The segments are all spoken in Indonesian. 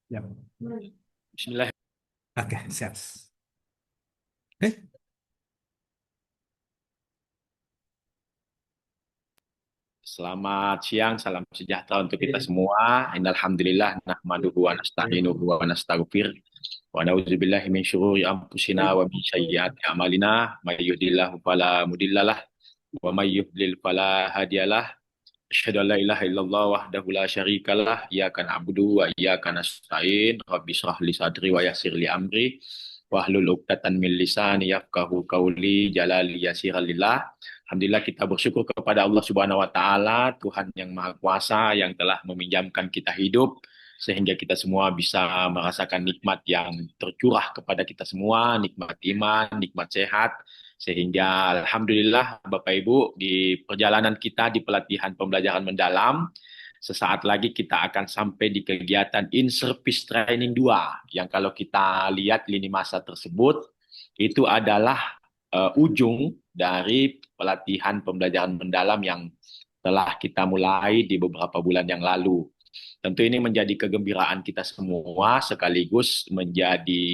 Ya. Bismillah. Oke, siap. Eh, Selamat siang, salam sejahtera untuk kita semua. Innalhamdulillah nahmaduhu wa nasta'inuhu wa nastaghfir wa na'udzubillahi min syururi anfusina wa min sayyiati a'malina may yahdihillahu fala mudhillalah wa may yudlil fala hadiyalah. Asyhadu an la ilaha illallah wahdahu la syarikalah iyyaka na'budu wa iyyaka nasta'in. Rabbi shrah li sadri wa yassir li amri wahlul 'uqdatam min lisani yafqahu qawli jalali yasiralillah. Alhamdulillah kita bersyukur kepada Allah Subhanahu wa taala, Tuhan yang Maha Kuasa yang telah meminjamkan kita hidup sehingga kita semua bisa merasakan nikmat yang tercurah kepada kita semua, nikmat iman, nikmat sehat, sehingga Alhamdulillah Bapak Ibu di perjalanan kita di pelatihan pembelajaran mendalam, sesaat lagi kita akan sampai di kegiatan In-Service Training 2 yang kalau kita lihat lini masa tersebut itu adalah ujung dari pelatihan pembelajaran mendalam yang telah kita mulai di beberapa bulan yang lalu. Tentu ini menjadi kegembiraan kita semua sekaligus menjadi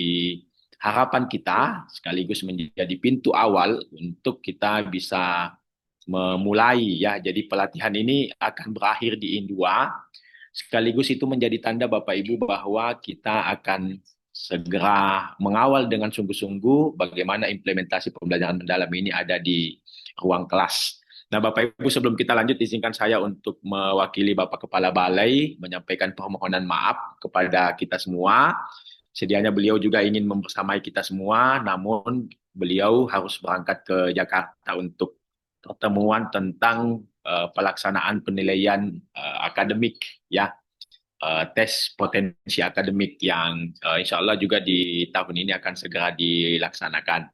harapan kita sekaligus menjadi pintu awal untuk kita bisa memulai ya. Jadi pelatihan ini akan berakhir di Indua. Sekaligus itu menjadi tanda Bapak Ibu bahwa kita akan segera mengawal dengan sungguh-sungguh bagaimana implementasi pembelajaran mendalam ini ada di ruang kelas. Nah, Bapak Ibu, sebelum kita lanjut, izinkan saya untuk mewakili Bapak Kepala Balai menyampaikan permohonan maaf kepada kita semua. Sedianya beliau juga ingin membersamai kita semua, namun beliau harus berangkat ke Jakarta untuk pertemuan tentang pelaksanaan penilaian akademik ya, tes potensi akademik yang insya Allah juga di tahun ini akan segera dilaksanakan.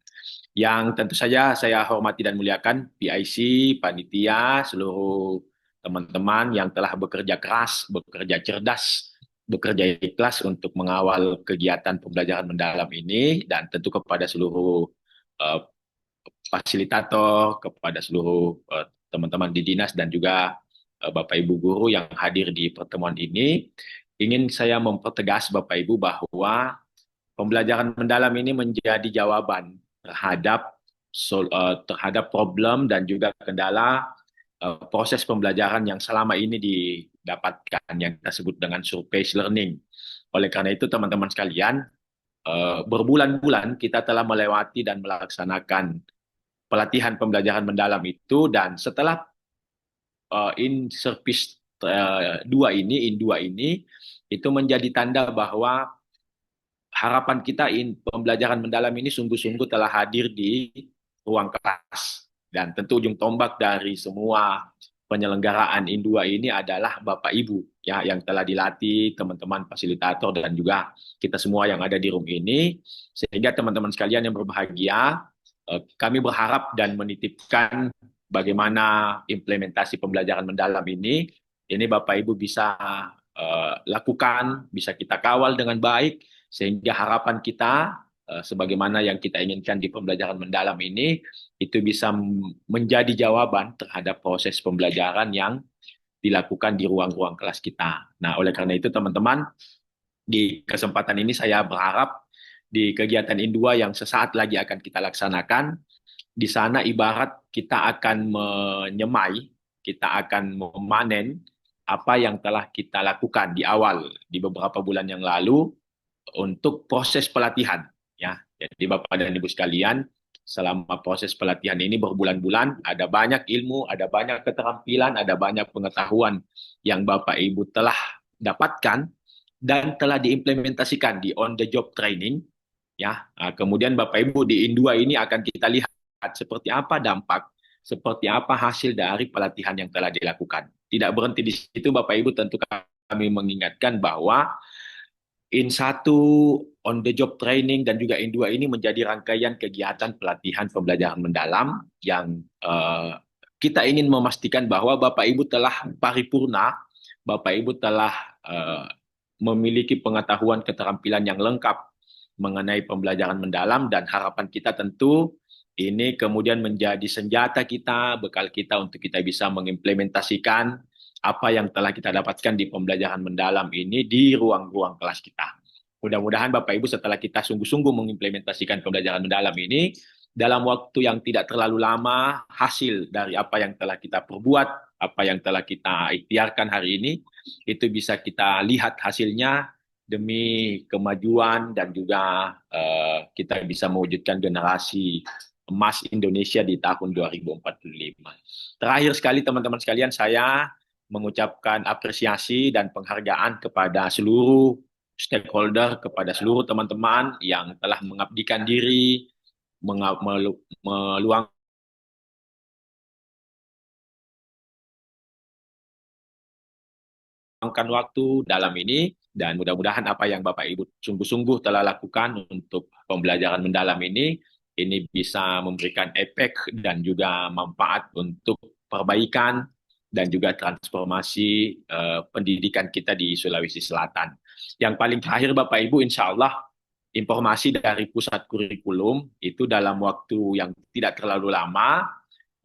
Yang tentu saja saya hormati dan muliakan PIC, panitia, seluruh teman-teman yang telah bekerja keras, bekerja cerdas, bekerja ikhlas untuk mengawal kegiatan pembelajaran mendalam ini, dan tentu kepada seluruh uh, fasilitator, kepada seluruh teman-teman di dinas dan juga Bapak Ibu guru yang hadir di pertemuan ini. Ingin saya mempertegas Bapak Ibu bahwa pembelajaran mendalam ini menjadi jawaban terhadap problem dan juga kendala proses pembelajaran yang selama ini didapatkan yang kita sebut dengan surface learning. Oleh karena itu teman-teman sekalian, berbulan-bulan kita telah melewati dan melaksanakan pelatihan pembelajaran mendalam itu, dan setelah in service 2 ini, in 2 ini, itu menjadi tanda bahwa harapan kita pembelajaran mendalam ini sungguh-sungguh telah hadir di ruang kelas. Dan tentu ujung tombak dari semua penyelenggaraan Indua ini adalah Bapak Ibu ya, yang telah dilatih, teman-teman fasilitator dan juga kita semua yang ada di room ini. Sehingga teman-teman sekalian yang berbahagia, kami berharap dan menitipkan bagaimana implementasi pembelajaran mendalam ini Bapak Ibu bisa lakukan, bisa kita kawal dengan baik, sehingga harapan kita sebagaimana yang kita inginkan di pembelajaran mendalam ini itu bisa menjadi jawaban terhadap proses pembelajaran yang dilakukan di ruang-ruang kelas kita. Nah, oleh karena itu teman-teman, di kesempatan ini saya berharap di kegiatan Indua yang sesaat lagi akan kita laksanakan, di sana ibarat kita akan menyemai, kita akan memanen apa yang telah kita lakukan di awal di beberapa bulan yang lalu untuk proses pelatihan ya. Jadi Bapak dan Ibu sekalian, selama proses pelatihan ini berbulan-bulan ada banyak ilmu, ada banyak keterampilan, ada banyak pengetahuan yang Bapak Ibu telah dapatkan dan telah diimplementasikan di on the job training ya. Nah, kemudian Bapak Ibu di Indua ini akan kita lihat seperti apa dampak, seperti apa hasil dari pelatihan yang telah dilakukan. Tidak berhenti di situ Bapak Ibu, tentu kami mengingatkan bahwa In 1, on the job training dan juga In 2 ini menjadi rangkaian kegiatan pelatihan pembelajaran mendalam yang kita ingin memastikan bahwa Bapak Ibu telah paripurna, Bapak Ibu telah memiliki pengetahuan keterampilan yang lengkap mengenai pembelajaran mendalam, dan harapan kita tentu ini kemudian menjadi senjata kita, bekal kita untuk kita bisa mengimplementasikan apa yang telah kita dapatkan di pembelajaran mendalam ini di ruang-ruang kelas kita. Mudah-mudahan Bapak Ibu setelah kita sungguh-sungguh mengimplementasikan pembelajaran mendalam ini, dalam waktu yang tidak terlalu lama, hasil dari apa yang telah kita perbuat, apa yang telah kita ikhtiarkan hari ini, itu bisa kita lihat hasilnya demi kemajuan dan juga kita bisa mewujudkan generasi emas Indonesia di tahun 2045. Terakhir sekali teman-teman sekalian, saya mengucapkan apresiasi dan penghargaan kepada seluruh stakeholder, kepada seluruh teman-teman yang telah mengabdikan diri, meluangkan waktu dalam ini, dan mudah-mudahan apa yang Bapak Ibu sungguh-sungguh telah lakukan untuk pembelajaran mendalam ini bisa memberikan efek dan juga manfaat untuk perbaikan dan juga transformasi pendidikan kita di Sulawesi Selatan. Yang paling terakhir Bapak Ibu, insya Allah informasi dari pusat kurikulum itu dalam waktu yang tidak terlalu lama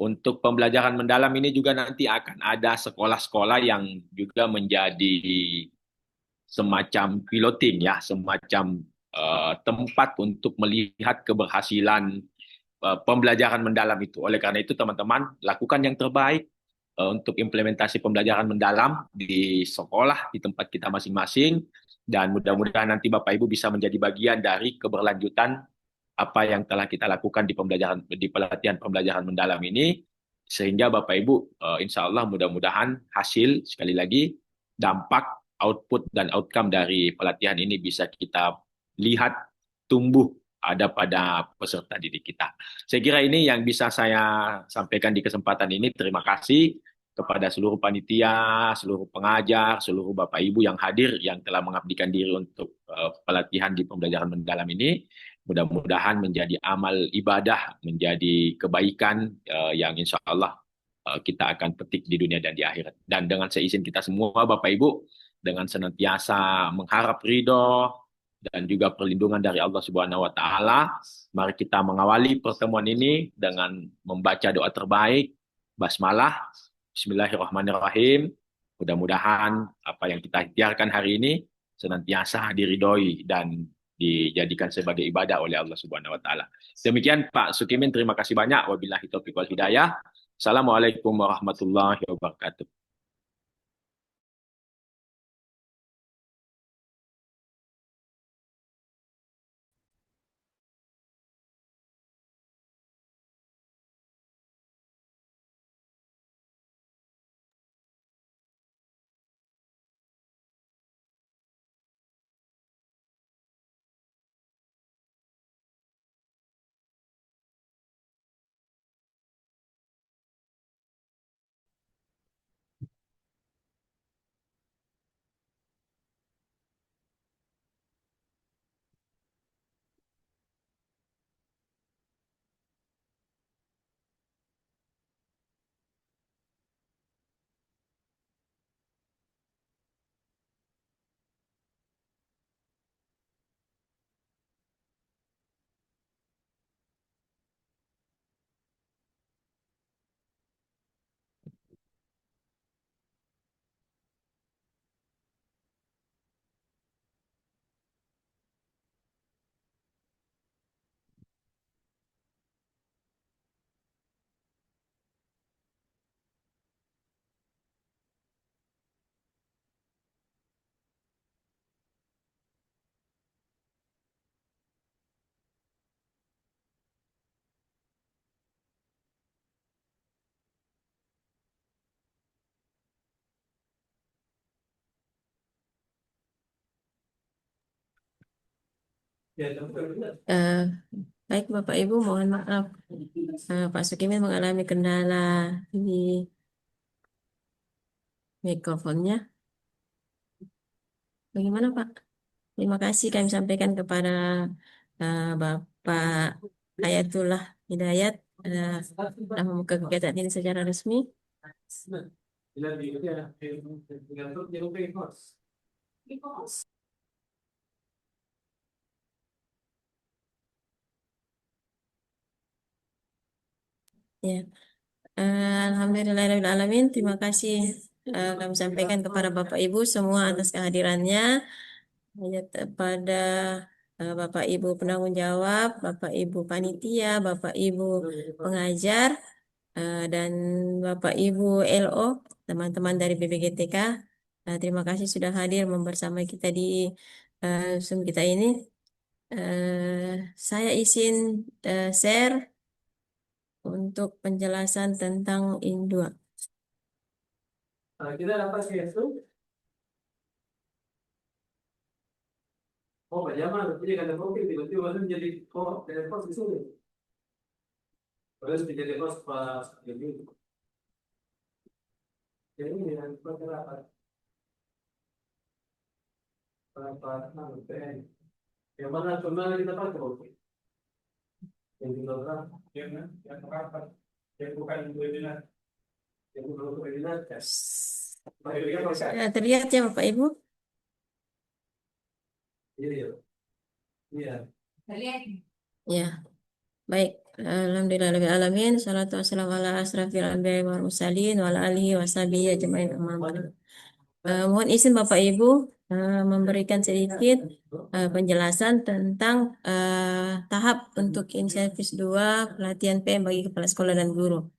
untuk pembelajaran mendalam ini juga nanti akan ada sekolah-sekolah yang juga menjadi semacam piloting ya, semacam tempat untuk melihat keberhasilan pembelajaran mendalam itu. Oleh karena itu teman-teman lakukan yang terbaik untuk implementasi pembelajaran mendalam di sekolah di tempat kita masing-masing, dan mudah-mudahan nanti Bapak Ibu bisa menjadi bagian dari keberlanjutan apa yang telah kita lakukan di pembelajaran di pelatihan pembelajaran mendalam ini, sehingga Bapak Ibu insya Allah mudah-mudahan hasil sekali lagi dampak output dan outcome dari pelatihan ini bisa kita lihat tumbuh ada pada peserta didik kita. Saya kira ini yang bisa saya sampaikan di kesempatan ini. Terima kasih kepada seluruh panitia, seluruh pengajar, seluruh Bapak Ibu yang hadir yang telah mengabdikan diri untuk pelatihan di pembelajaran mendalam ini. Mudah-mudahan menjadi amal ibadah, menjadi kebaikan yang insya Allah kita akan petik di dunia dan di akhirat. Dan dengan seizin kita semua, Bapak Ibu, dengan senantiasa mengharap ridho dan juga perlindungan dari Allah Subhanahu wa taala, mari kita mengawali pertemuan ini dengan membaca doa terbaik, basmalah, bismillahirrahmanirrahim. Mudah-mudahan apa yang kita ikhtiarkan hari ini senantiasa diridhoi dan dijadikan sebagai ibadah oleh Allah Subhanahu wa taala. Demikian Pak Sukimin, terima kasih banyak. Wabillahi taufiq wal hidayah. Assalamualaikum warahmatullahi wabarakatuh. Eh, Baik Bapak Ibu, mohon maaf. Pak Sukimin mengalami kendala di mikrofonnya. Bagaimana Pak? Terima kasih kami sampaikan kepada Bapak Hayatullah Hidayat telah membuka kegiatan ini secara resmi. Ya, Alhamdulillahirrahmanirrahim. Terima kasih kami sampaikan kepada Bapak Ibu semua atas kehadirannya. Hanya kepada Bapak Ibu penanggung jawab, Bapak Ibu panitia, Bapak Ibu pengajar, dan Bapak Ibu LO, teman-teman dari BPGTK. Terima kasih sudah hadir bersama kita di Zoom kita ini. Saya izin share untuk penjelasan tentang IN2. Kita dapat itu. Oh, Pak Jamal, jadi ada profil tiba-tiba menjadi dari host di sini. Terus menjadi host pas ini. Jadi ini yang rapat PN. Yang mana kembali kita pakai profil. Yang di belakang, yang rapat, yang bukan webinar, yang bukan webinar, tes. Terlihat ya Bapak Ibu? Iya, iya. Ya, baik. Alhamdulillahirrahmanirrahim. Salatu wassalamu ala asrafil anbiya'i wal mursalin wa ala alihi wa sahbihi ajma'in. Amma ba'du. Mohon izin Bapak Ibu memberikan sedikit penjelasan tentang tahap untuk inisiatif 2 pelatihan PM bagi kepala sekolah dan guru.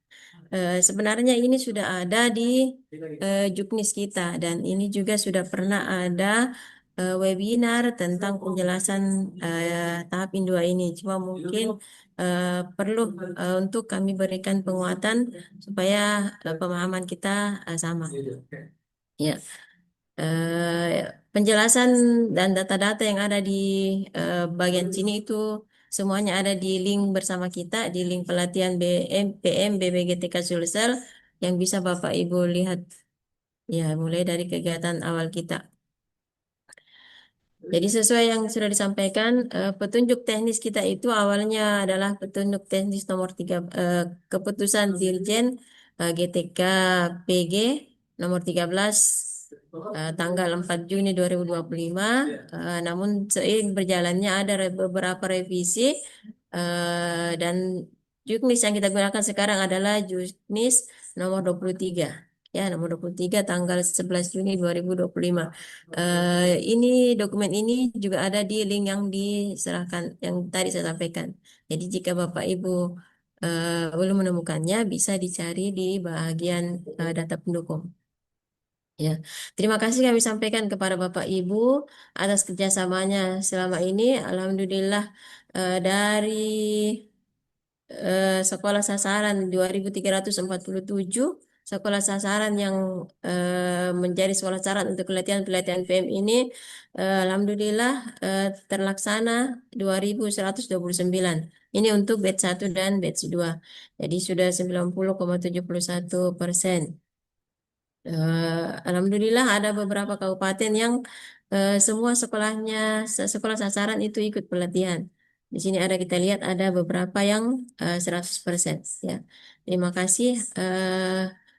Sebenarnya ini sudah ada di Juknis kita dan ini juga sudah pernah ada webinar tentang penjelasan tahap IN2 ini. Cuma mungkin perlu untuk kami berikan penguatan supaya pemahaman kita sama. Ya. Penjelasan dan data-data yang ada di bagian sini itu semuanya ada di link bersama kita, di link pelatihan PM BPGTK Sulsel yang bisa Bapak Ibu lihat ya mulai dari kegiatan awal kita. Jadi sesuai yang sudah disampaikan, petunjuk teknis kita itu awalnya adalah petunjuk teknis nomor 3, keputusan Dirjen GTK PG nomor 13 tanggal 4 Juni 2025. Namun seiring berjalannya ada beberapa revisi dan juknis yang kita gunakan sekarang adalah juknis nomor 23. Ya, nomor 23 tanggal 11 Juni 2025. Ini dokumen ini juga ada di link yang diserahkan, yang tadi saya sampaikan. Jadi jika Bapak Ibu belum menemukannya, bisa dicari di bagian data pendukung. Ya, terima kasih kami sampaikan kepada Bapak Ibu atas kerjasamanya selama ini. Alhamdulillah dari sekolah sasaran 2.347 sekolah sasaran yang menjadi sekolah sasaran untuk pelatihan-pelatihan PM ini, alhamdulillah terlaksana 2.129. Ini untuk batch 1 dan batch 2. Jadi sudah 90,71%. Alhamdulillah ada beberapa kabupaten yang semua sekolahnya sekolah sasaran itu ikut pelatihan. Di sini ada kita lihat ada beberapa yang 100%. Ya, terima kasih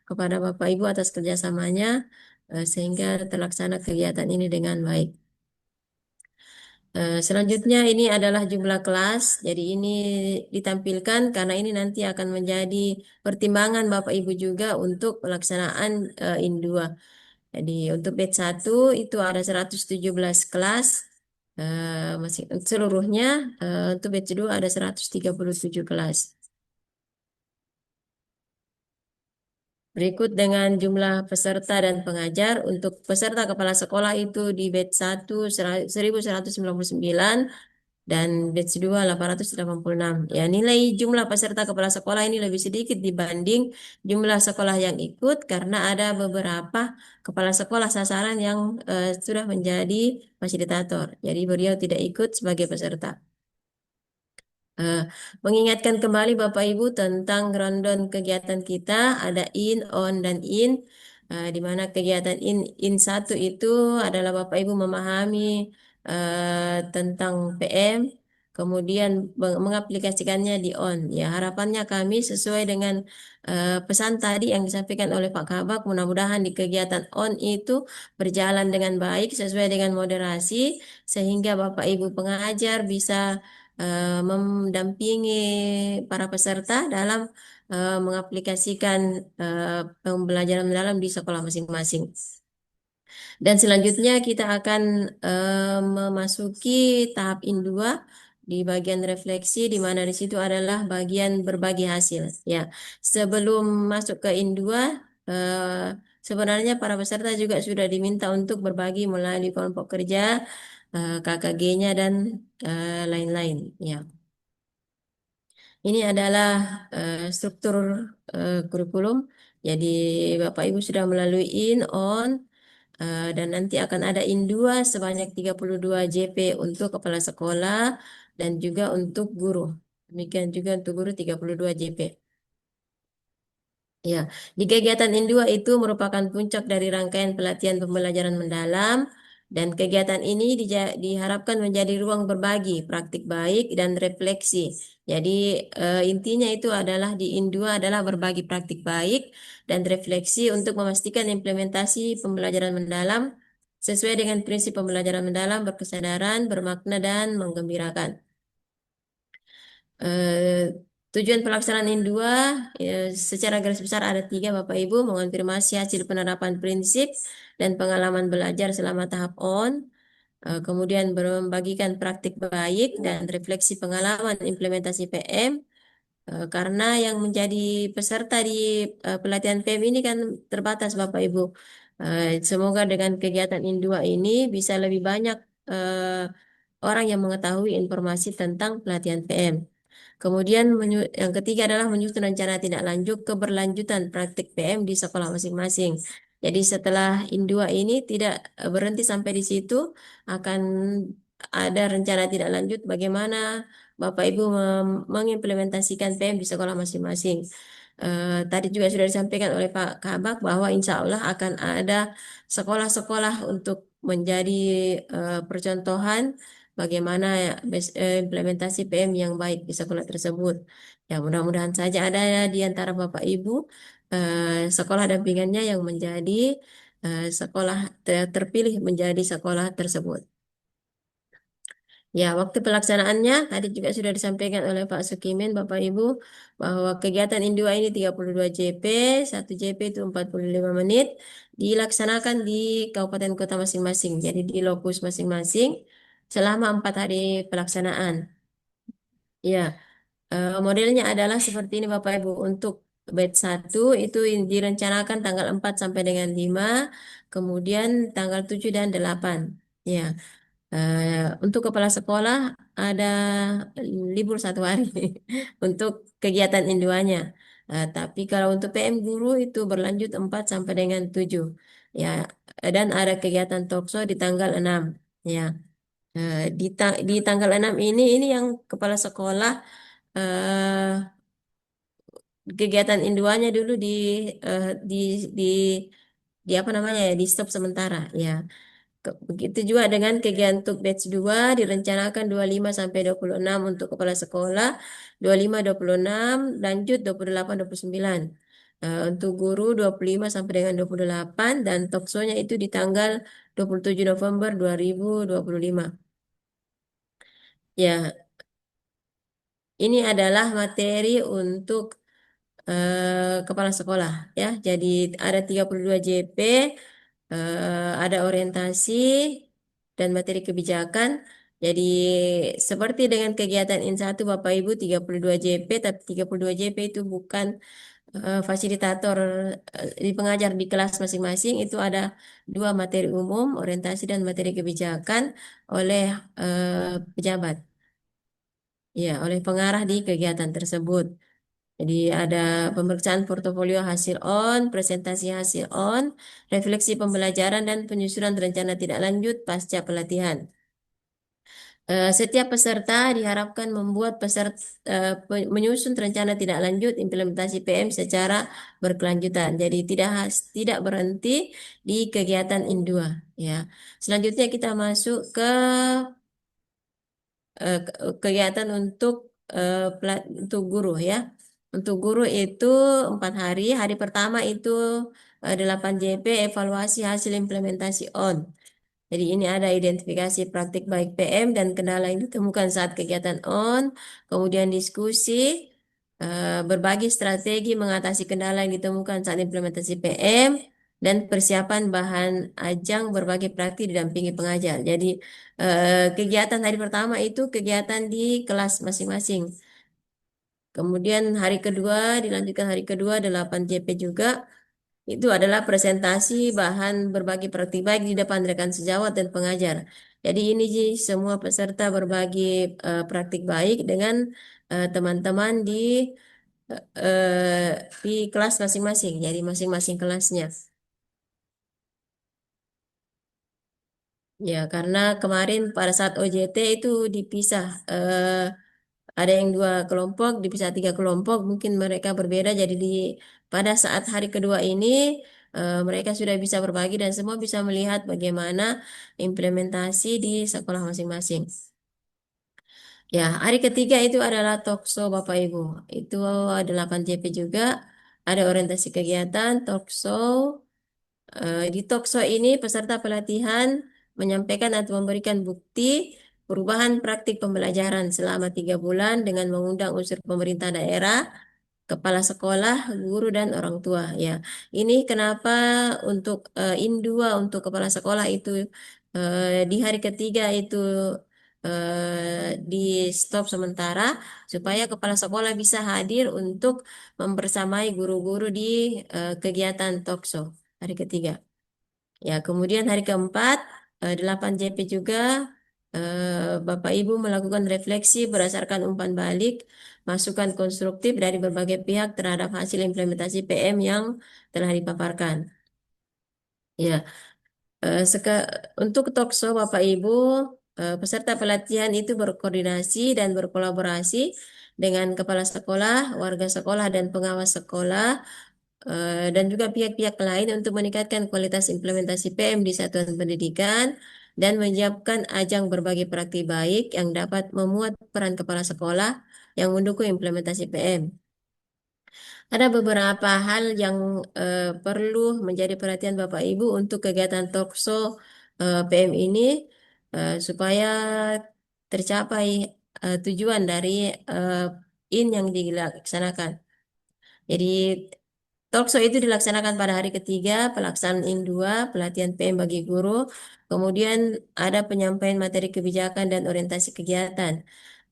kepada Bapak Ibu atas kerjasamanya sehingga terlaksana kegiatan ini dengan baik. Selanjutnya ini adalah jumlah kelas. Jadi ini ditampilkan karena ini nanti akan menjadi pertimbangan Bapak Ibu juga untuk pelaksanaan IN2. Jadi untuk batch 1 itu ada 117 kelas masih seluruhnya, untuk batch 2 ada 137 kelas. Berikut dengan jumlah peserta dan pengajar. Untuk peserta kepala sekolah itu di batch 1 1199 dan batch 2 886. Ya, nilai jumlah peserta kepala sekolah ini lebih sedikit dibanding jumlah sekolah yang ikut karena ada beberapa kepala sekolah sasaran yang sudah menjadi fasilitator. Jadi beliau tidak ikut sebagai peserta. Mengingatkan kembali Bapak Ibu tentang rundown kegiatan kita, ada in, on, dan in. Di mana kegiatan in 1 itu adalah Bapak Ibu memahami tentang PM, kemudian mengaplikasikannya di on. Ya, harapannya kami sesuai dengan pesan tadi yang disampaikan oleh Pak Kabak, mudah-mudahan di kegiatan on itu berjalan dengan baik sesuai dengan moderasi, sehingga Bapak Ibu pengajar bisa mendampingi para peserta dalam mengaplikasikan pembelajaran mendalam di sekolah masing-masing. Dan selanjutnya kita akan memasuki tahap indua di bagian refleksi, di mana di situ adalah bagian berbagi hasil. Ya, sebelum masuk ke indua, sebenarnya para peserta juga sudah diminta untuk berbagi melalui kelompok kerja, KKG-nya dan lain-lain. Ya, ini adalah struktur kurikulum. Jadi Bapak Ibu sudah melalui in, on, dan nanti akan ada indua sebanyak 32 JP untuk kepala sekolah dan juga untuk guru. Demikian juga untuk guru 32 JP. Ya, di kegiatan Indua itu merupakan puncak dari rangkaian pelatihan pembelajaran mendalam dan kegiatan ini diharapkan menjadi ruang berbagi, praktik baik dan refleksi. Jadi intinya itu adalah di Indua adalah berbagi praktik baik dan refleksi untuk memastikan implementasi pembelajaran mendalam sesuai dengan prinsip pembelajaran mendalam berkesadaran, bermakna dan menggembirakan. Eh, Tujuan pelaksanaan Indua secara garis besar ada tiga, Bapak Ibu: mengonfirmasi hasil penerapan prinsip dan pengalaman belajar selama tahap on, kemudian membagikan praktik baik dan refleksi pengalaman implementasi PM, karena yang menjadi peserta di pelatihan PM ini kan terbatas, Bapak Ibu. Semoga dengan kegiatan Indua ini bisa lebih banyak orang yang mengetahui informasi tentang pelatihan PM. Kemudian yang ketiga adalah menyusun rencana tindak lanjut keberlanjutan praktik PM di sekolah masing-masing. Jadi setelah Indua ini tidak berhenti sampai di situ, akan ada rencana tidak lanjut bagaimana Bapak Ibu mengimplementasikan PM di sekolah masing-masing. Tadi juga sudah disampaikan oleh Pak Kabak bahwa insya Allah akan ada sekolah-sekolah untuk menjadi percontohan bagaimana ya implementasi PM yang baik di sekolah tersebut. Ya, mudah-mudahan saja ada di antara Bapak Ibu sekolah dampingannya yang menjadi sekolah terpilih menjadi sekolah tersebut. Ya, waktu pelaksanaannya tadi juga sudah disampaikan oleh Pak Sukimin, Bapak Ibu, bahwa kegiatan Indua ini 32 JP, 1 JP itu 45 menit, dilaksanakan di kabupaten kota masing-masing, jadi di lokus masing-masing selama 4 hari pelaksanaan. Ya, modelnya adalah seperti ini Bapak Ibu. Untuk batch 1 itu direncanakan tanggal 4 sampai dengan 5, kemudian tanggal 7 dan 8. Ya. Untuk kepala sekolah ada libur 1 hari untuk kegiatan induanya. Tapi kalau untuk PM guru itu berlanjut 4 sampai dengan 7. Ya, dan ada kegiatan talkshow di tanggal 6. Ya. Di tanggal 6 ini yang kepala sekolah eh, kegiatan induanya dulu eh, di di di apa namanya ya, di stop sementara ya. Begitu juga dengan kegiatan untuk batch 2 direncanakan 25 sampai 26 untuk kepala sekolah, 25 26 lanjut 28 29. Untuk guru 25 sampai dengan 28 dan talkshow-nya itu di tanggal 27 November 2025. Ya, ini adalah materi untuk kepala sekolah ya. Jadi ada 32 JP, ada orientasi dan materi kebijakan. Jadi seperti dengan kegiatan IN1 Bapak Ibu 32 JP, tapi 32 JP itu bukan fasilitator di pengajar di kelas masing-masing, itu ada 2 materi umum, orientasi dan materi kebijakan oleh pejabat. Ya, oleh pengarah di kegiatan tersebut. Jadi ada pemeriksaan portofolio hasil on, presentasi hasil on, refleksi pembelajaran dan penyusunan rencana tidak lanjut pasca pelatihan. Setiap peserta diharapkan membuat menyusun rencana tidak lanjut implementasi PM secara berkelanjutan. Jadi tidak berhenti di kegiatan Indua. Ya. Selanjutnya kita masuk ke kegiatan untuk guru ya. Untuk guru itu 4 hari. Hari pertama itu 8 JP evaluasi hasil implementasi on. Jadi ini ada identifikasi praktik baik PM dan kendala yang ditemukan saat kegiatan on, kemudian diskusi, berbagi strategi mengatasi kendala yang ditemukan saat implementasi PM, dan persiapan bahan ajang berbagi praktik didampingi pengajar. Jadi kegiatan hari pertama itu kegiatan di kelas masing-masing. Kemudian hari kedua dilanjutkan hari kedua 8JP juga. Itu adalah presentasi bahan berbagi praktik baik di depan rekan sejawat dan pengajar. Jadi ini Ji, semua peserta berbagi praktik baik dengan teman-teman eh, di kelas masing-masing, jadi masing-masing kelasnya. Ya, karena kemarin pada saat OJT itu dipisah, ada yang 2 kelompok, dipisah 3 kelompok, mungkin mereka berbeda. Jadi pada saat hari kedua ini mereka sudah bisa berbagi dan semua bisa melihat bagaimana implementasi di sekolah masing-masing. Ya, hari ketiga itu adalah talkshow Bapak Ibu. Itu ada 8JP juga, ada orientasi kegiatan, talkshow. Di talkshow ini peserta pelatihan menyampaikan atau memberikan bukti perubahan praktik pembelajaran selama 3 bulan dengan mengundang unsur pemerintah daerah, kepala sekolah, guru, dan orang tua. Ya, ini kenapa untuk IN2 untuk kepala sekolah itu di hari ketiga itu di stop sementara supaya kepala sekolah bisa hadir untuk membersamai guru-guru di kegiatan talkshow hari ketiga. Ya, kemudian hari keempat 8JP juga Bapak Ibu melakukan refleksi berdasarkan umpan balik, masukan konstruktif dari berbagai pihak terhadap hasil implementasi PM yang telah dipaparkan. Ya, untuk talkshow Bapak Ibu, peserta pelatihan itu berkoordinasi dan berkolaborasi dengan kepala sekolah, warga sekolah, dan pengawas sekolah dan juga pihak-pihak lain untuk meningkatkan kualitas implementasi PM di satuan pendidikan dan menyiapkan ajang berbagi praktik baik yang dapat memuat peran kepala sekolah yang mendukung implementasi PM. Ada beberapa hal yang perlu menjadi perhatian Bapak Ibu untuk kegiatan talkshow PM ini supaya tercapai tujuan dari eh, IN yang dilaksanakan. Jadi talkshow itu dilaksanakan pada hari ketiga pelaksanaan IN2, pelatihan PM bagi guru, kemudian ada penyampaian materi kebijakan dan orientasi kegiatan.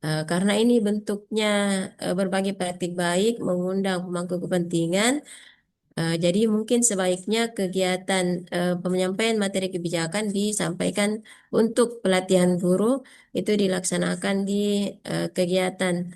Karena ini bentuknya berbagi praktik baik, mengundang pemangku kepentingan, jadi mungkin sebaiknya kegiatan penyampaian materi kebijakan disampaikan untuk pelatihan guru itu dilaksanakan di kegiatan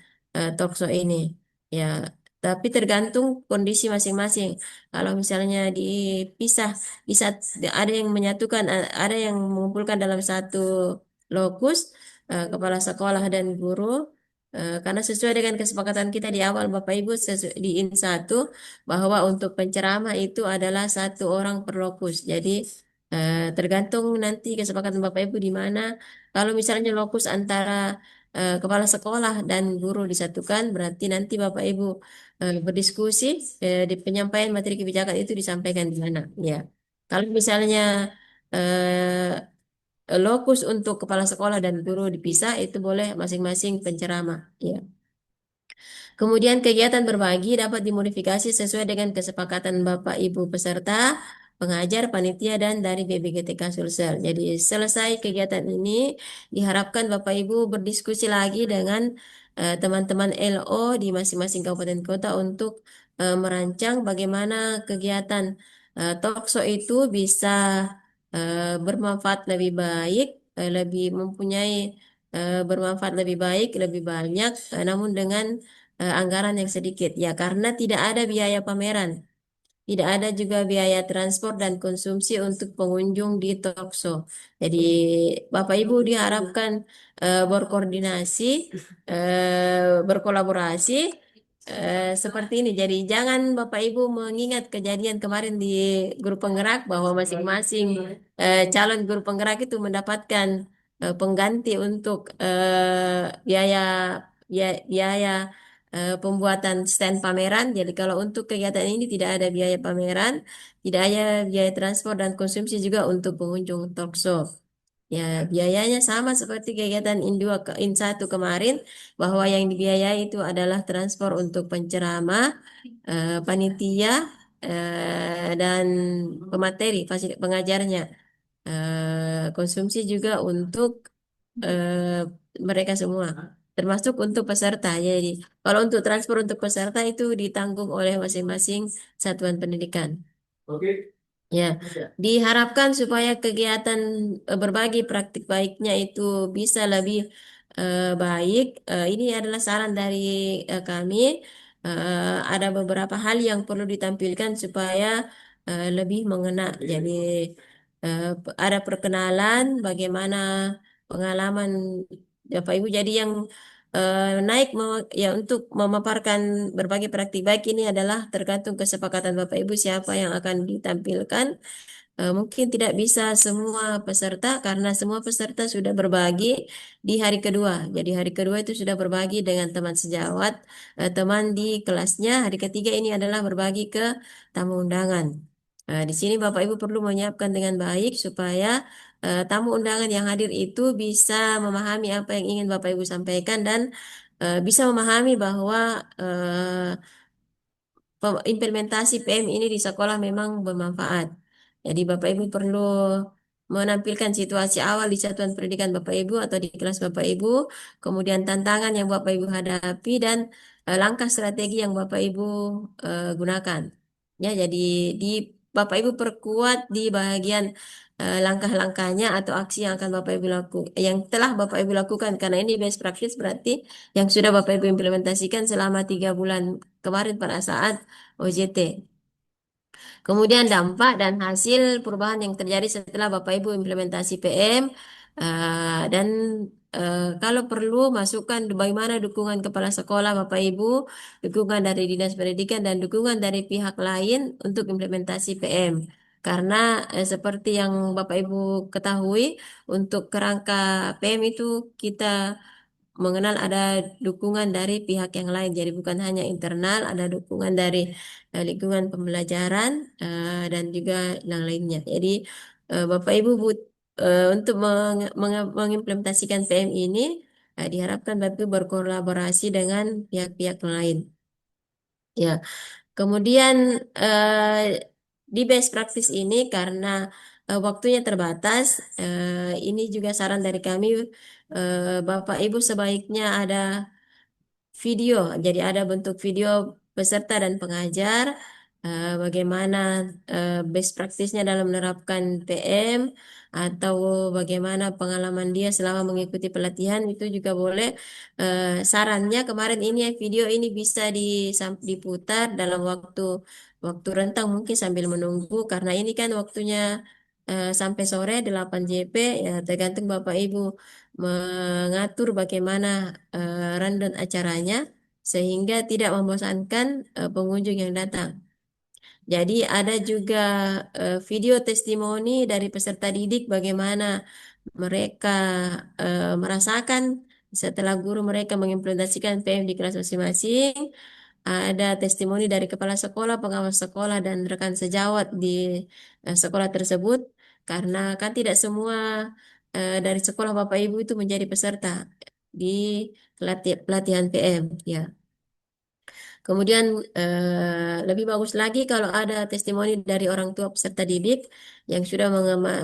talkshow ini. Ya, tapi tergantung kondisi masing-masing. Kalau misalnya dipisah, bisa ada yang menyatukan, ada yang mengumpulkan dalam satu lokus, kepala sekolah dan guru. Karena sesuai dengan kesepakatan kita di awal Bapak Ibu di IN1 bahwa untuk penceramah itu adalah 1 orang per lokus. Jadi tergantung nanti kesepakatan Bapak Ibu di mana. Kalau misalnya lokus antara kepala sekolah dan guru disatukan, berarti nanti Bapak Ibu berdiskusi di penyampaian materi kebijakan itu disampaikan di mana. Ya, kalau misalnya lokus untuk kepala sekolah dan guru dipisah, itu boleh masing-masing penceramah. Ya. Kemudian kegiatan berbagi dapat dimodifikasi sesuai dengan kesepakatan Bapak Ibu peserta, pengajar, panitia, dan dari BBGTK Sulsel. Jadi selesai kegiatan ini, diharapkan Bapak Ibu berdiskusi lagi dengan teman-teman LO di masing-masing kabupaten kota untuk merancang bagaimana kegiatan talkshow itu bisa bermanfaat lebih baik, lebih mempunyai bermanfaat lebih baik, lebih banyak, namun dengan anggaran yang sedikit. Ya, karena tidak ada biaya pameran, tidak ada juga biaya transport dan konsumsi untuk pengunjung di talkshow. Jadi, Bapak Ibu diharapkan berkoordinasi, berkolaborasi seperti ini. Jadi, jangan Bapak Ibu mengingat kejadian kemarin di grup penggerak bahwa masing-masing calon guru penggerak itu mendapatkan pengganti untuk biaya biaya pembuatan stand pameran. Jadi kalau untuk kegiatan ini tidak ada biaya pameran, tidak ada biaya transport dan konsumsi juga untuk pengunjung talkshow. Ya, biayanya sama seperti kegiatan In 1 kemarin, bahwa yang dibiayai itu adalah transport untuk penceramah, panitia, dan pemateri, pengajarnya. Konsumsi juga untuk eh, mereka semua, termasuk untuk peserta. Jadi, kalau untuk transport untuk peserta itu ditanggung oleh masing-masing satuan pendidikan. Oke. Ya, diharapkan supaya kegiatan berbagi praktik baiknya itu bisa lebih baik. Ini adalah saran dari kami. Ada beberapa hal yang perlu ditampilkan supaya lebih mengena. Jadi, ada perkenalan, bagaimana pengalaman Bapak Ibu. Jadi yang naik ya untuk memaparkan berbagai praktik baik ini adalah tergantung kesepakatan Bapak Ibu siapa yang akan ditampilkan. Mungkin tidak bisa semua peserta karena semua peserta sudah berbagi di hari kedua. Jadi hari kedua itu sudah berbagi dengan teman sejawat, teman di kelasnya. Hari ketiga ini adalah berbagi ke tamu undangan. Di sini Bapak Ibu perlu menyiapkan dengan baik supaya tamu undangan yang hadir itu bisa memahami apa yang ingin Bapak Ibu sampaikan dan bisa memahami bahwa implementasi PM ini di sekolah memang bermanfaat. Jadi Bapak Ibu perlu menampilkan situasi awal di satuan pendidikan Bapak Ibu atau di kelas Bapak Ibu, kemudian tantangan yang Bapak Ibu hadapi dan langkah strategi yang Bapak Ibu gunakan. Ya, jadi di Bapak Ibu perkuat di bagian langkah-langkahnya atau aksi yang akan Bapak Ibu lakukan, yang telah Bapak Ibu lakukan, karena ini best practice berarti yang sudah Bapak Ibu implementasikan selama 3 bulan kemarin pada saat OJT. Kemudian dampak dan hasil perubahan yang terjadi setelah Bapak Ibu implementasi PM, dan kalau perlu masukkan bagaimana dukungan kepala sekolah Bapak Ibu, dukungan dari Dinas Pendidikan dan dukungan dari pihak lain untuk implementasi PM. Karena seperti yang Bapak Ibu ketahui, untuk kerangka PM itu kita mengenal ada dukungan dari pihak yang lain. Jadi bukan hanya internal, ada dukungan dari lingkungan pembelajaran dan juga yang lainnya. Jadi Bapak Ibu untuk mengimplementasikan PM ini diharapkan Bapak Ibu berkolaborasi dengan pihak-pihak lain. Ya, kemudian di best practice ini karena waktunya terbatas, ini juga saran dari kami, Bapak Ibu sebaiknya ada video. Jadi ada bentuk video peserta dan pengajar, bagaimana best practice-nya dalam menerapkan PM atau bagaimana pengalaman dia selama mengikuti pelatihan itu juga boleh. Sarannya kemarin ini video ini bisa diputar dalam waktu waktu rentang mungkin sambil menunggu karena ini kan waktunya sampai sore 8 JP, ya tergantung Bapak Ibu mengatur bagaimana rundown acaranya sehingga tidak membosankan pengunjung yang datang. Jadi ada juga video testimoni dari peserta didik bagaimana mereka merasakan setelah guru mereka mengimplementasikan PM di kelas masing-masing. Ada testimoni dari kepala sekolah, pengawas sekolah, dan rekan sejawat di sekolah tersebut. Karena kan tidak semua dari sekolah Bapak Ibu itu menjadi peserta di pelatihan PM. Ya. Kemudian lebih bagus lagi kalau ada testimoni dari orang tua peserta didik yang sudah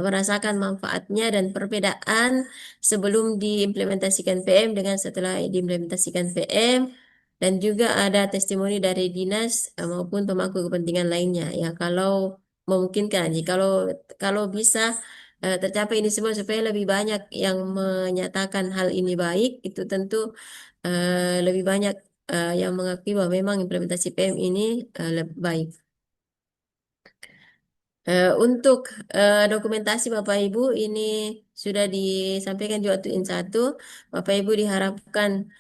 merasakan manfaatnya dan perbedaan sebelum diimplementasikan PM dengan setelah diimplementasikan PM, dan juga ada testimoni dari dinas maupun pemangku kepentingan lainnya. Ya, kalau memungkinkan, ya, kalau bisa tercapai ini semua supaya lebih banyak yang menyatakan hal ini baik, itu tentu lebih banyak yang mengakui bahwa memang implementasi PM ini lebih baik. Untuk dokumentasi Bapak Ibu ini sudah disampaikan juga untuk In 1. Bapak Ibu diharapkan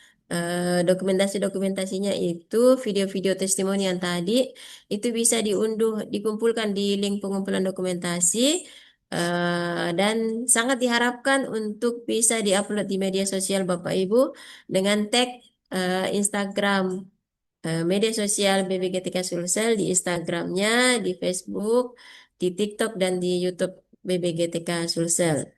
dokumentasinya itu video-video testimoni yang tadi itu bisa diunduh, dikumpulkan di link pengumpulan dokumentasi, dan sangat diharapkan untuk bisa diupload di media sosial Bapak Ibu dengan tag Instagram, media sosial BBGTK Sulsel, di Instagramnya, di Facebook, di TikTok, dan di YouTube BBGTK Sulsel.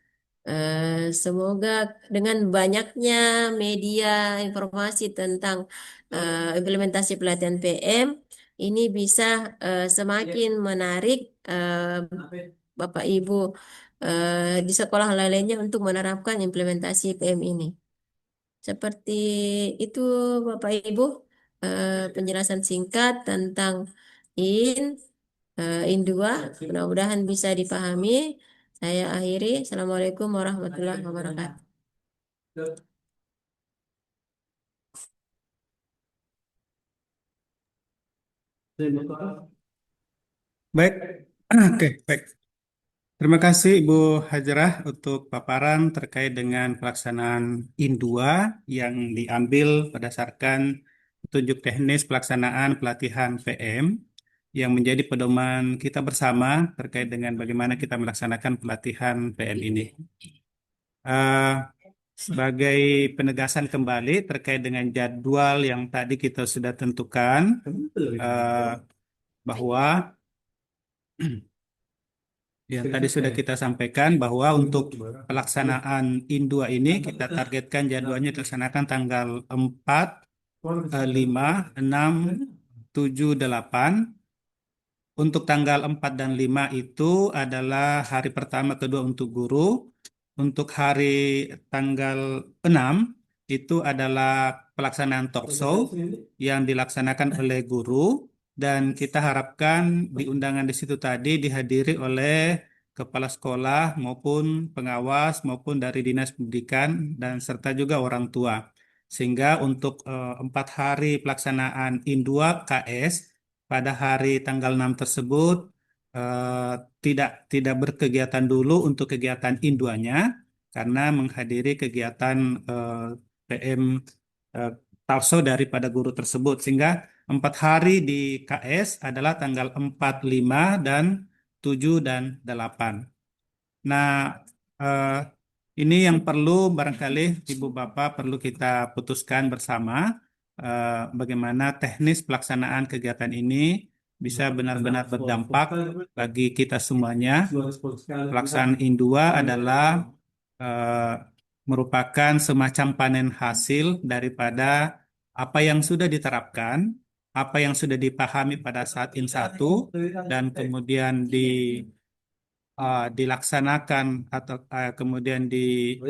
Semoga dengan banyaknya media informasi tentang implementasi pelatihan PM ini bisa semakin menarik Bapak Ibu di sekolah lainnya untuk menerapkan implementasi PM ini. Seperti itu Bapak Ibu penjelasan singkat tentang IN In 2. Mudah-mudahan bisa dipahami. Saya akhiri. Assalamualaikum warahmatullahi wabarakatuh. Baik, oke, baik. Terima kasih Ibu Hajrah untuk paparan terkait dengan pelaksanaan IN 2 yang diambil berdasarkan petunjuk teknis pelaksanaan pelatihan PM yang menjadi pedoman kita bersama terkait dengan bagaimana kita melaksanakan pelatihan PM ini. Eh, Sebagai penegasan kembali terkait dengan jadwal yang tadi kita sudah tentukan, bahwa yang tadi sudah kita sampaikan bahwa untuk pelaksanaan IN 2 ini kita targetkan jadwalnya dilaksanakan tanggal 4, 5, 6, 7, 8. Untuk tanggal 4 dan 5 itu adalah hari pertama kedua untuk guru. Untuk hari tanggal 6 itu adalah pelaksanaan talkshow yang dilaksanakan oleh guru dan kita harapkan di undangan di situ tadi dihadiri oleh kepala sekolah maupun pengawas maupun dari dinas pendidikan dan serta juga orang tua. Sehingga untuk 4 hari pelaksanaan IN 2 KS pada hari tanggal 6 tersebut eh, tidak berkegiatan dulu untuk kegiatan IN 2-nya karena menghadiri kegiatan PM eh, talkshow daripada guru tersebut sehingga 4 hari di KS adalah tanggal 4, 5, dan 7 dan 8. Nah, eh, ini yang perlu barangkali Ibu Bapak perlu kita putuskan bersama bagaimana teknis pelaksanaan kegiatan ini bisa benar-benar berdampak bagi kita semuanya. Pelaksanaan IN 2 adalah eh, merupakan semacam panen hasil daripada apa yang sudah diterapkan, apa yang sudah dipahami pada saat IN 1, dan kemudian dilaksanakan atau kemudian di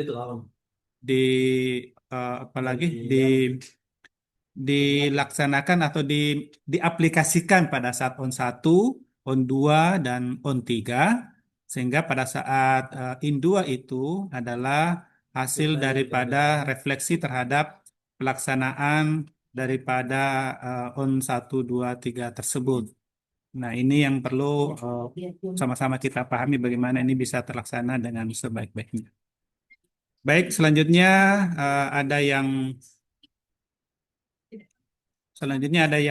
apalagi dilaksanakan atau diaplikasikan pada saat ON 1, ON 2, dan ON 3 sehingga pada saat IN 2 itu adalah hasil daripada refleksi terhadap pelaksanaan daripada ON 1, 2, 3 tersebut. Nah, ini yang perlu sama-sama kita pahami bagaimana ini bisa terlaksana dengan sebaik-baiknya. Baik, selanjutnya ada yang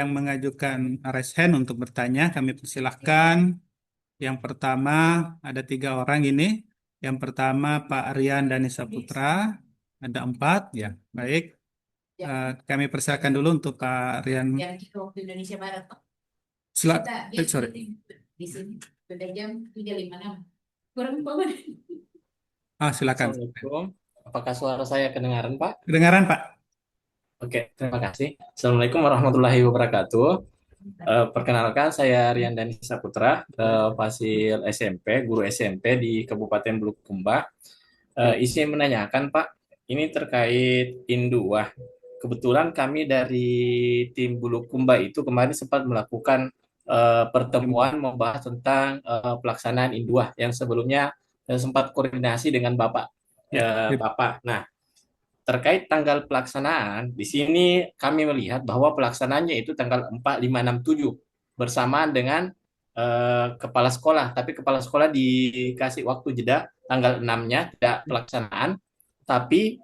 mengajukan raise hand untuk bertanya. Kami persilahkan. Yang pertama ada 3 orang ini. Yang pertama Pak Rian Dani Saputra. Ada 4 ya. Baik. Kami persilahkan dulu untuk Pak Rian. Yang kita waktu Indonesia Barat, Pak. Sorry. Di sini sudah jam 3.56. Kurang Pak. Silakan. Assalamualaikum. Apakah suara saya kedengaran, Pak? Kedengaran, Pak. Oke, terima kasih. Assalamualaikum warahmatullahi wabarakatuh. Perkenalkan, saya Rian Dani Saputra, fasil SMP, guru SMP di Kabupaten Bulukumba. Izin menanyakan, Pak, ini terkait IN 2. Kebetulan kami dari tim Bulukumba itu kemarin sempat melakukan pertemuan membahas tentang pelaksanaan IN 2 yang sebelumnya sempat koordinasi dengan Bapak. Bapak. Nah, terkait tanggal pelaksanaan, di sini kami melihat bahwa pelaksanaannya itu tanggal 4, 5, 6, 7 bersamaan dengan kepala sekolah. Tapi kepala sekolah dikasih waktu jeda tanggal 6-nya tidak pelaksanaan. Tapi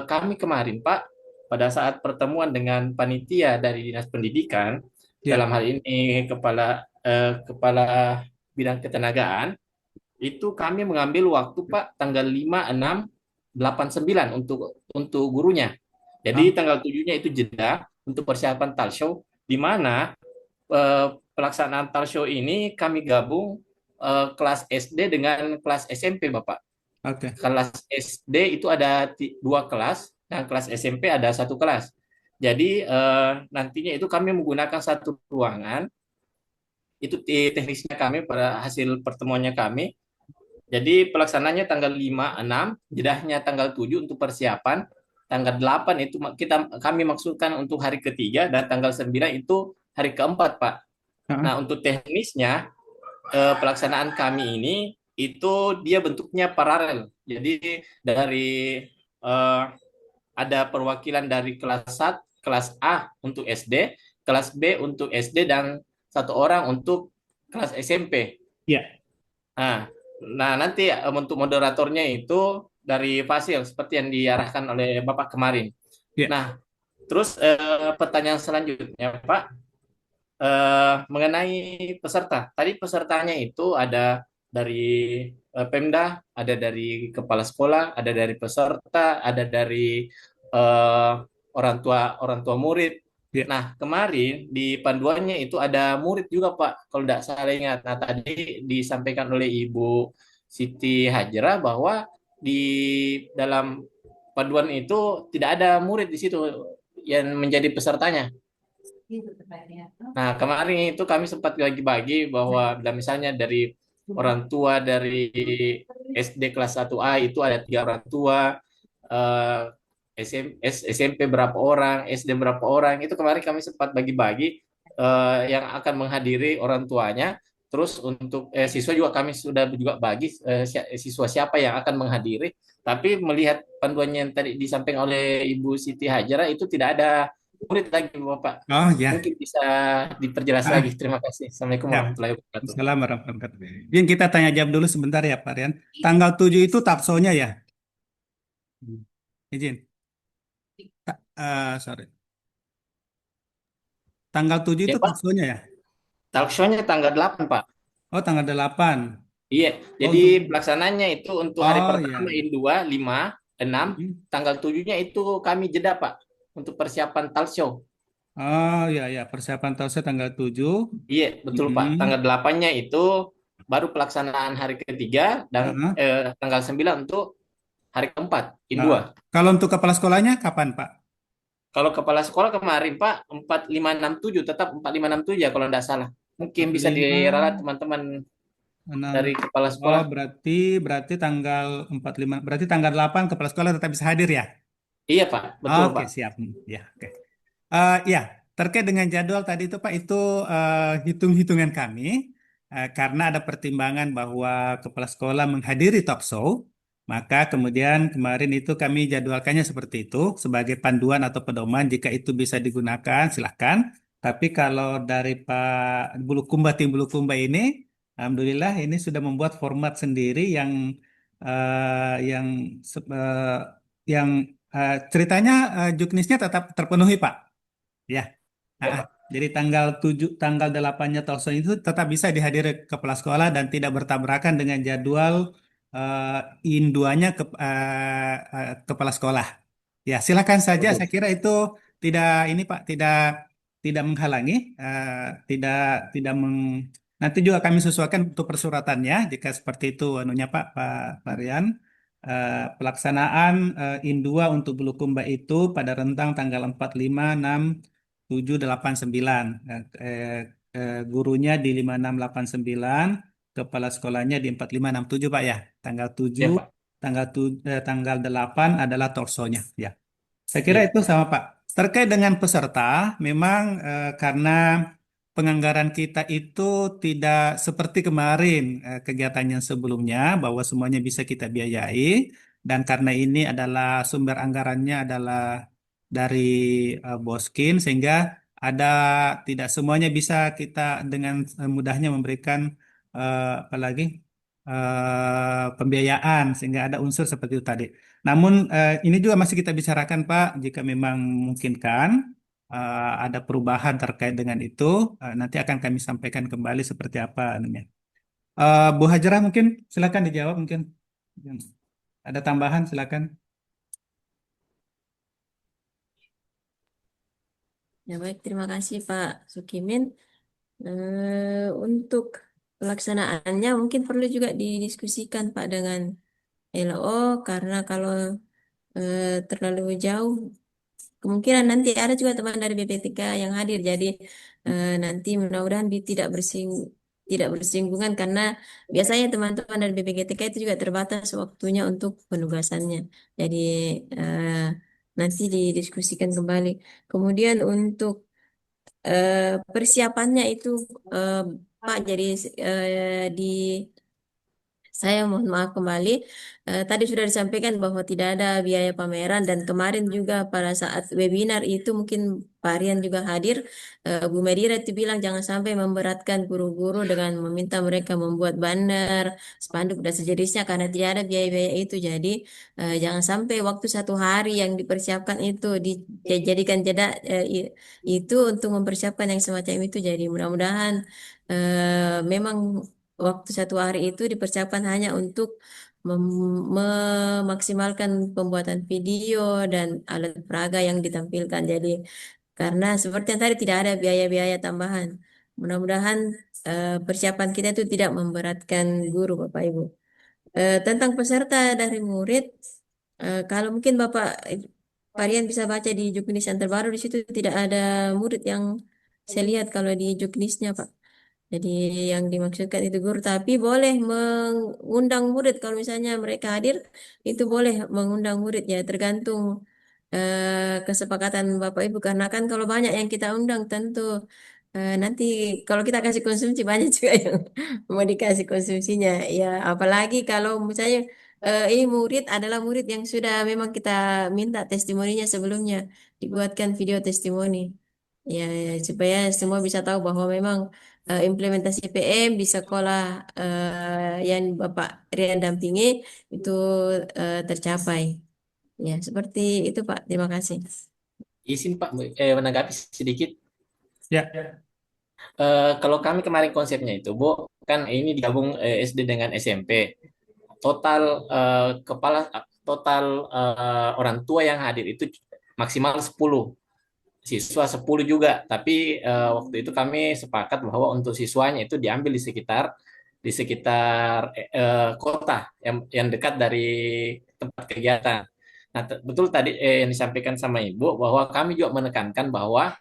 kami kemarin, Pak, pada saat pertemuan dengan panitia dari Dinas Pendidikan, dalam hal ini kepala bidang ketenagaan, itu kami mengambil waktu, Pak, tanggal 5, 6, 8, 9 untuk gurunya. Jadi tanggal 7-nya itu jeda untuk persiapan talkshow, di mana pelaksanaan talkshow ini kami gabung kelas SD dengan kelas SMP, Bapak. Oke. Kelas SD itu ada 2 kelas, dan kelas SMP ada 1 kelas. Jadi nantinya itu kami menggunakan satu ruangan, itu teknisnya kami pada hasil pertemuannya kami. Jadi pelaksananya tanggal 5, 6, jedahnya tanggal 7 untuk persiapan, tanggal 8 itu kami maksudkan untuk hari ketiga, dan tanggal 9 itu hari keempat, Pak. Heeh. Nah, untuk teknisnya pelaksanaan kami ini itu dia bentuknya paralel. Jadi dari eh, ada perwakilan dari kelas A untuk SD, kelas B untuk SD, dan 1 orang untuk kelas SMP. Ya. Nah, nanti untuk moderatornya itu dari Fasil seperti yang diarahkan oleh Bapak kemarin. Ya. Nah, terus pertanyaan selanjutnya, Pak, mengenai peserta. Tadi pesertanya itu ada dari Pemda, ada dari kepala sekolah, ada dari peserta, ada dari eh, orang tua murid. Ya. Nah, kemarin di panduannya itu ada murid juga, Pak, kalau tidak salah ingat. Nah, tadi disampaikan oleh Ibu Siti Hajra bahwa di dalam panduan itu tidak ada murid di situ yang menjadi pesertanya. Nah, kemarin itu kami sempat bagi-bagi bahwa misalnya dari orang tua dari SD kelas 1A itu ada 3 orang tua, eh, SMP berapa orang, SD berapa orang, itu kemarin kami sempat bagi-bagi yang akan menghadiri orang tuanya. Terus untuk siswa juga kami sudah juga bagi siswa siapa yang akan menghadiri. Tapi melihat panduannya yang tadi disampaikan oleh Ibu Siti Hajara itu tidak ada murid lagi, Bapak. Oh ya. Mungkin bisa diperjelas lagi. Ah, Terima kasih. Assalamualaikum ya. warahmatullahi wabarakatuh. Assalamualaikum warahmatullahi wabarakatuh. Yang kita tanya jawab dulu sebentar ya, Pak Rian. Tanggal 7 itu taksonya ya? Izin. Sorry. Tanggal 7 Ya, itu Pak. taksonya ya? Talk show-nya tanggal 8, Pak. Oh, tanggal 8. Iya. Oh, Jadi untuk pelaksananya itu untuk hari Oh pertama ya. IN2, 5, 6. Hmm. Tanggal 7-nya itu kami jeda, Pak. Untuk persiapan talk show. Oh ya ya, persiapan TOSA tanggal 7. Iya, betul, Pak. Hmm. Tanggal 8-nya itu baru pelaksanaan hari ketiga, dan Heeh. tanggal 9 untuk hari keempat, Heeh. IN2. Kalau untuk kepala sekolahnya kapan, Pak? Kalau kepala sekolah kemarin, Pak, 4567, tetap 4567 ya kalau tidak salah. Mungkin bisa 45, diralat teman-teman 6. dari kepala Oh, sekolah. berarti tanggal 45, berarti tanggal 8 kepala sekolah tetap bisa hadir ya? Iya, Pak, betul, Oke, Pak. siap. Ya, oke. Ya, terkait dengan jadwal tadi itu Pak, itu hitung-hitungan kami karena ada pertimbangan bahwa kepala sekolah menghadiri talk show, maka kemudian kemarin itu kami jadwalkannya seperti itu sebagai panduan atau pedoman jika itu bisa digunakan silahkan. Tapi kalau dari Pak Bulukumba tim Bulukumba ini, alhamdulillah ini sudah membuat format sendiri yang yang ceritanya juknisnya tetap terpenuhi Pak. Ya. Ya, Ah, Pak. jadi tanggal 8-nya Tolson itu tetap bisa dihadiri kepala sekolah dan tidak bertabrakan dengan jadwal induanya kepala sekolah. Ya, silakan saja. Betul. Saya kira itu tidak ini Pak, tidak menghalangi, tidak tidak nanti juga kami sesuaikan untuk persuratannya jika seperti itu anunya Pak Rian. Pelaksanaan Indua untuk Bulukumba itu pada rentang tanggal 4, 5, 6, 7, 8, 9. Gurunya di 5, 6, 8, 9, kepala sekolahnya di 4, 5, 6, 7 Pak ya. Tanggal 7, Ya, Pak. tanggal 8 adalah torsonya ya. Saya kira Ya. itu sama Pak. Terkait dengan peserta, memang karena penganggaran kita itu tidak seperti kemarin kegiatan yang sebelumnya bahwa semuanya bisa kita biayai dan karena ini adalah sumber anggarannya adalah dari Boskin sehingga ada tidak semuanya bisa kita dengan mudahnya memberikan apalagi pembiayaan sehingga ada unsur seperti itu tadi. Namun ini juga masih kita bicarakan Pak, jika memang memungkinkan ada perubahan terkait dengan itu, nanti akan kami sampaikan kembali seperti apa anunya. Bu Hajrah mungkin silakan dijawab mungkin. Ada tambahan silakan. Ya baik, terima kasih Pak Sukimin. Untuk pelaksanaannya mungkin perlu juga didiskusikan Pak dengan LO karena kalau terlalu jauh kemungkinan nanti ada juga teman dari BPTK yang hadir. Jadi nanti mudah-mudahan tidak bersinggungan karena biasanya teman-teman dari BPTK itu juga terbatas waktunya untuk penugasannya. Jadi eh, nanti didiskusikan kembali. Kemudian untuk persiapannya itu eh, Pak, jadi di saya mohon maaf kembali. Tadi sudah disampaikan bahwa tidak ada biaya pameran dan kemarin juga pada saat webinar itu mungkin Pak Rian juga hadir. Bu Medira itu bilang jangan sampai memberatkan guru-guru dengan meminta mereka membuat banner, spanduk dan sejenisnya karena tidak ada biaya-biaya itu. Jadi jangan sampai waktu 1 hari yang dipersiapkan itu dijadikan jeda itu untuk mempersiapkan yang semacam itu. Jadi mudah-mudahan memang waktu 1 hari itu dipersiapkan hanya untuk memaksimalkan pembuatan video dan alat peraga yang ditampilkan. Jadi, karena seperti yang tadi tidak ada biaya-biaya tambahan. Mudah-mudahan persiapan kita itu tidak memberatkan guru, Bapak Ibu. Tentang peserta dari murid, kalau mungkin Bapak Varian bisa baca di juknis yang terbaru di situ tidak ada murid yang saya lihat kalau di juknisnya, Pak. Jadi yang dimaksudkan itu guru, tapi boleh mengundang murid kalau misalnya mereka hadir, itu boleh mengundang murid ya, tergantung kesepakatan Bapak Ibu. Karena kan kalau banyak yang kita undang tentu nanti kalau kita kasih konsumsi banyak juga yang mau dikasih konsumsinya. Ya apalagi kalau misalnya ini murid adalah murid yang sudah memang kita minta testimoninya sebelumnya, dibuatkan video testimoni. Ya, ya, supaya semua bisa tahu bahwa memang implementasi PM di sekolah yang Bapak Rian dampingi itu tercapai. Ya, seperti itu Pak. Terima kasih. Izin Pak, menanggapi sedikit. Ya, Kalau kami kemarin konsepnya itu, Bu, kan ini digabung SD dengan SMP. Total orang tua yang hadir itu maksimal 10 siswa 10 juga, tapi waktu itu kami sepakat bahwa untuk siswanya itu diambil di sekitar kota yang dekat dari tempat kegiatan. Nah, betul tadi yang disampaikan sama Ibu bahwa kami juga menekankan bahwa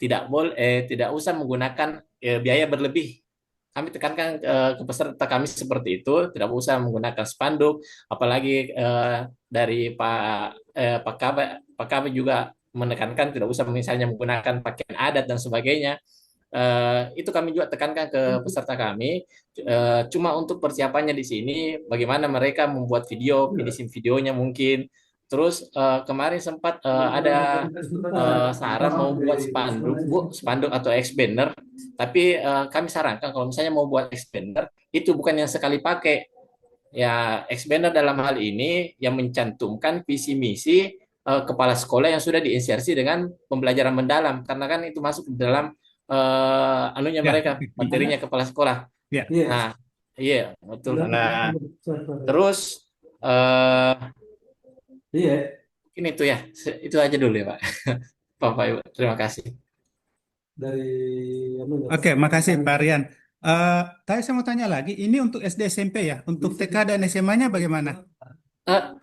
tidak usah menggunakan biaya berlebih. Kami tekankan ke peserta kami seperti itu, tidak usah menggunakan spanduk, apalagi dari Pak Kabe juga menekankan tidak usah misalnya menggunakan pakaian adat dan sebagainya. Itu kami juga tekankan ke peserta kami. Cuma untuk persiapannya di sini, bagaimana mereka membuat video, finishing videonya mungkin. Terus kemarin sempat ada saran mau buat spanduk, Bu, spanduk atau expander. Tapi kami sarankan kalau misalnya mau buat expander, itu bukan yang sekali pakai. Ya, expander dalam hal ini yang mencantumkan visi misi kepala sekolah yang sudah diinsersi dengan pembelajaran mendalam, karena kan itu masuk di dalam anunya ya, mereka, materinya kepala sekolah. ya. Nah, iya betul. Nah, terus eh ini tuh ya, itu aja dulu ya Pak. Bapak Ibu, terima kasih. Oke, makasih Pak Rian. Tadi saya mau tanya lagi, ini untuk SD SMP ya, untuk TK dan SMA-nya bagaimana?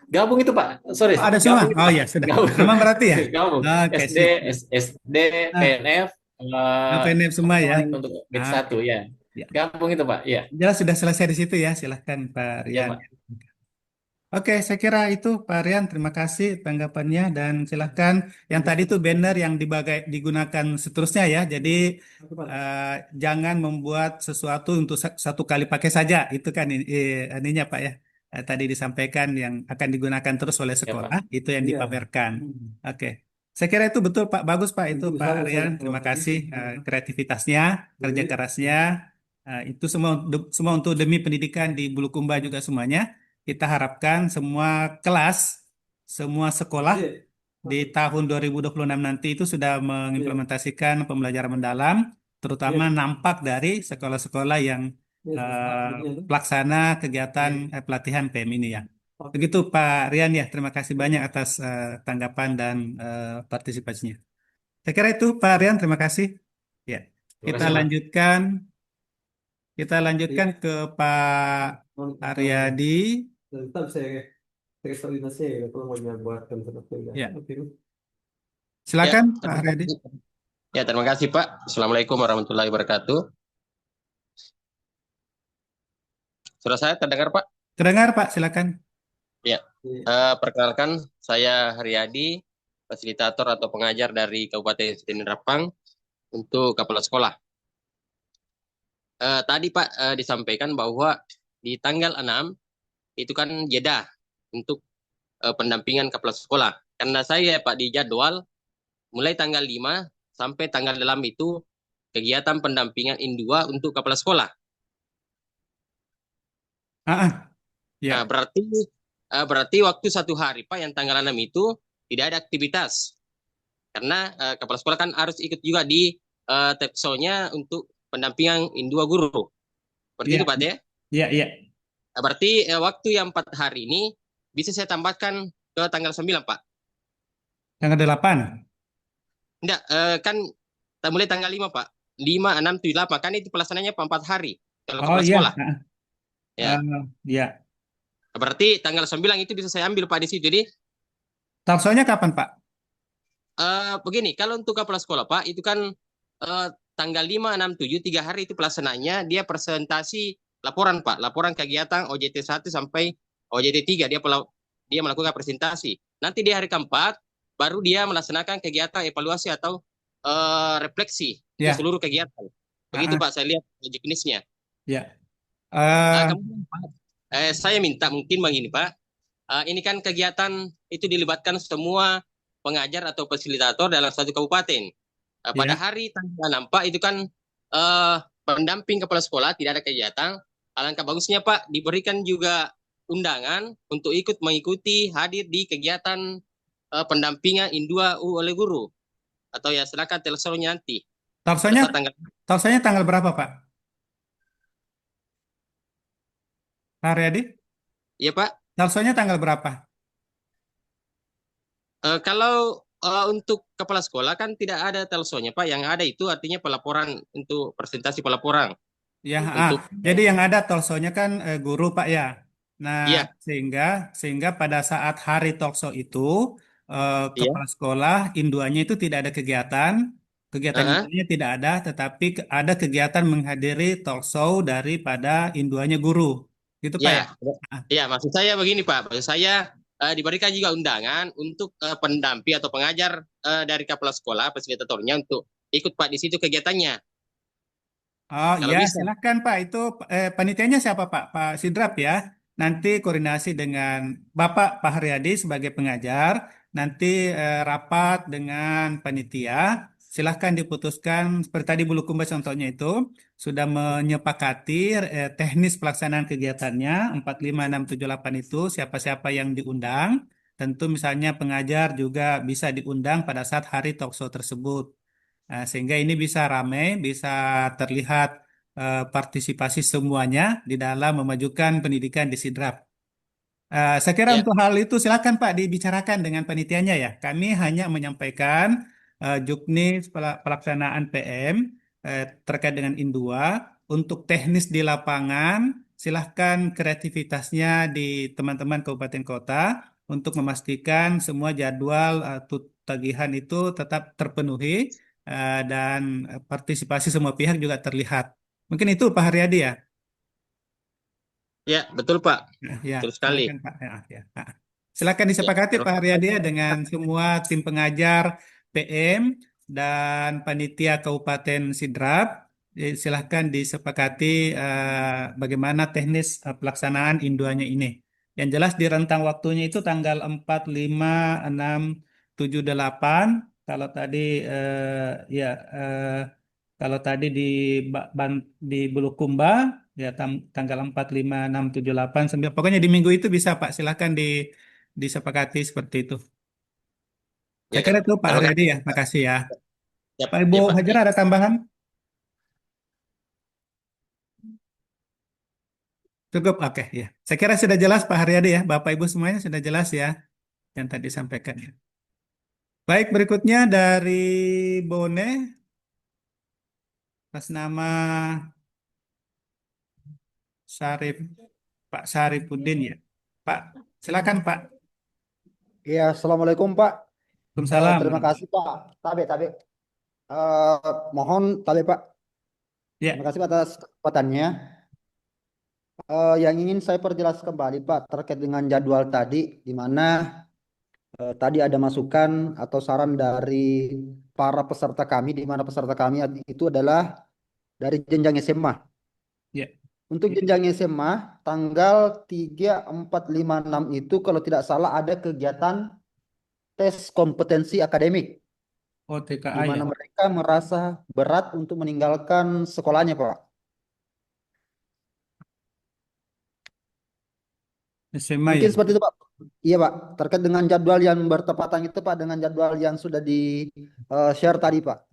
Gabung itu Pak, sorry, Oh, ada semua? gabung itu Oh Pak, ya, sudah. gabung, Aman berarti ya? gabung. Oke, SD, sip. SD, Ah, PNF, PNF semua ya. untuk batch Ah, satu ya. ya. Gabung itu Pak, ya, Jelas sudah selesai di situ ya, silahkan Pak ya Rian. Pak. Oke, saya kira itu Pak Rian. Terima kasih tanggapannya dan silakan yang tadi itu banner yang digunakan seterusnya ya. Jadi eh, jangan membuat sesuatu untuk satu kali pakai saja. Itu kan ininya Pak ya. Tadi disampaikan yang akan digunakan terus oleh Ya sekolah Pak. itu yang dipamerkan. Oke. Saya kira itu betul Pak. Bagus Pak itu Pak Rian. Terima kasih kreativitasnya, kerja kerasnya. Itu semua untuk demi pendidikan di Bulukumba juga semuanya. Kita harapkan semua kelas, semua sekolah di tahun 2026 nanti itu sudah mengimplementasikan pembelajaran mendalam, terutama nampak dari sekolah-sekolah yang pelaksana kegiatan pelatihan PM ini ya. Begitu Pak Rian ya, terima kasih banyak atas tanggapan dan partisipasinya. Saya kira itu Pak Rian, terima kasih. Ya, Terima kita kasih Pak. lanjutkan, kita lanjutkan ke Pak Aryadi. Ntar saya koordinasi ya kalau mau buatkan seperti itu. Ya. Oke. Ya, Silakan Pak Haryadi. ya, terima kasih Pak. Assalamualaikum warahmatullahi wabarakatuh. Suara saya terdengar Pak? Terdengar Pak, silakan. Ya, perkenalkan saya Haryadi, fasilitator atau pengajar dari Kabupaten Rapang untuk kepala sekolah. Tadi Pak disampaikan bahwa di tanggal 6 itu kan jeda untuk pendampingan kepala sekolah. Karena saya Pak di jadwal mulai tanggal 5 sampai tanggal 6 itu kegiatan pendampingan IN2 untuk kepala sekolah. Ya. Nah, berarti waktu 1 hari Pak yang tanggal 6 itu tidak ada aktivitas. Karena kepala sekolah kan harus ikut juga di TEPSO-nya untuk pendampingan IN2 guru. Seperti Ya. itu Pak ya? Iya. Nah, berarti waktu yang 4 hari ini bisa saya tambahkan ke tanggal 9 Pak. Tanggal 8. Enggak, kan mulai tanggal 5 Pak. 5, 6, 7, 8. Kan itu pelaksanaannya 4 hari. Kalau Oh kepala iya. sekolah. Ya. Ya. Berarti tanggal 9 itu bisa saya ambil Pak di situ. Jadi Talsonya kapan Pak? begini, kalau untuk kepala sekolah Pak, itu kan tanggal 5, 6, 7, 3 hari itu pelaksanaannya dia presentasi laporan Pak. Laporan kegiatan OJT 1 sampai OJT 3. Dia melakukan presentasi. Nanti di hari keempat, baru dia melaksanakan kegiatan evaluasi atau refleksi Ya. ke seluruh kegiatan. Begitu Pak, saya lihat jenisnya. Ya. Kemudian Pak, saya minta mungkin begini Pak, ini kan kegiatan itu dilibatkan semua pengajar atau fasilitator dalam satu kabupaten. Pada Ya. hari tanggal 6 Pak itu kan pendamping kepala sekolah tidak ada kegiatan. Alangkah bagusnya Pak diberikan juga undangan untuk ikut mengikuti hadir di kegiatan pendampingan IN2 oleh guru. Atau ya silakan teleponnya nanti. Talsonya Tanggal tanggal berapa Pak? Pak Haryadi? Iya Pak. Talsonya tanggal berapa? Kalau untuk kepala sekolah kan tidak ada telsonya Pak. Yang ada itu artinya pelaporan untuk presentasi pelaporan. Ya, Untuk jadi yang ada talsonya kan guru Pak ya. Nah, iya, sehingga pada saat hari talso itu iya. kepala sekolah induanya itu tidak ada kegiatan, kegiatan Heeh. induanya tidak ada, tetapi ada kegiatan menghadiri talkshow daripada induanya guru, gitu Pak ya. Ya, Ah, ya, maksud saya begini Pak. Maksud saya diberikan juga undangan untuk pendamping atau pengajar dari kepala sekolah, fasilitatornya untuk ikut Pak di situ kegiatannya. Oh Kalau iya, bisa. silakan Pak. Itu panitianya siapa Pak? Pak Sidrap ya. Nanti koordinasi dengan Bapak Pak Haryadi sebagai pengajar. Nanti rapat dengan panitia. Silahkan diputuskan seperti tadi Bulukumba contohnya itu sudah menyepakati teknis pelaksanaan kegiatannya 4, 5, 6, 7, 8 itu siapa-siapa yang diundang. Tentu misalnya pengajar juga bisa diundang pada saat hari talkshow tersebut. Sehingga ini bisa ramai, bisa terlihat partisipasi semuanya di dalam memajukan pendidikan di Sidrap. Saya kira Ya, untuk hal itu silakan Pak dibicarakan dengan panitianya ya. Kami hanya menyampaikan juknis pelaksanaan PM terkait dengan Indua. Untuk teknis di lapangan, silahkan kreativitasnya di teman-teman kabupaten kota untuk memastikan semua jadwal tagihan itu tetap terpenuhi dan partisipasi semua pihak juga terlihat. Mungkin itu Pak Haryadi ya. ya, betul Pak. Ya, Betul sekali. silakan Pak. Ya. Silakan Ya, disepakati terus Pak Haryadi ya dengan semua tim pengajar PM dan panitia Kabupaten Sidrap. Silahkan disepakati bagaimana teknis pelaksanaan induanya ini. Yang jelas di rentang waktunya itu tanggal 4, 5, 6, 7, 8. Kalau tadi ya eh, kalau tadi di Bulukumba ya tanggal 4, 5, 6, 7, 8, 9. Pokoknya di minggu itu bisa Pak. Silahkan disepakati seperti itu. ya, Saya kira itu Pak terima Haryadi kasih. ya. Makasih ya. Ya, Pak Ibu ya Pak. Hajara ada tambahan? Cukup, oke ya. Saya kira sudah jelas Pak Haryadi ya. Bapak Ibu semuanya sudah jelas ya yang tadi sampaikan ya. Baik, berikutnya dari Bone atas nama Sarip Pak Saripudin ya. Pak. Silakan Pak. Iya, Assalamualaikum Pak. Waalaikumsalam. Terima kasih Pak. Tabe. Mohon tabe Pak. Ya, Terima kasih Pak atas kesempatannya. Yang ingin saya perjelas kembali Pak terkait dengan jadwal tadi, di mana tadi ada masukan atau saran dari para peserta kami, di mana peserta kami itu adalah dari jenjang SMA. ya. Untuk jenjang SMA, tanggal 3, 4, 5, 6 itu kalau tidak salah ada kegiatan tes kompetensi akademik, Oh, di TKA ya. mana mereka merasa berat untuk meninggalkan sekolahnya, Pak. SMA ya. Mungkin seperti itu, Pak. Iya, Pak. Terkait dengan jadwal yang bertepatan itu, Pak, dengan jadwal yang sudah di share tadi, Pak.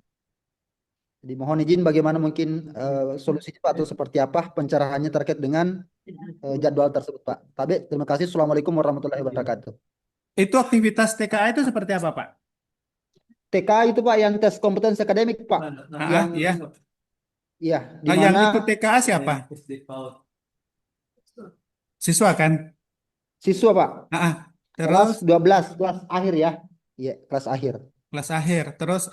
Jadi mohon izin bagaimana mungkin solusinya, Pak, atau seperti apa pencerahannya terkait dengan jadwal tersebut, Pak. Tapi terima kasih. Assalamualaikum warahmatullahi wabarakatuh. Itu aktivitas TKA itu seperti apa, Pak? TK itu, Pak, yang tes kompetensi akademik, Pak. Yang Iya. iya, di Yang mana ikut TKA siapa? Siswa kan? siswa, Pak. Terus Kelas 12, kelas akhir ya. Iya, kelas akhir. kelas akhir. Terus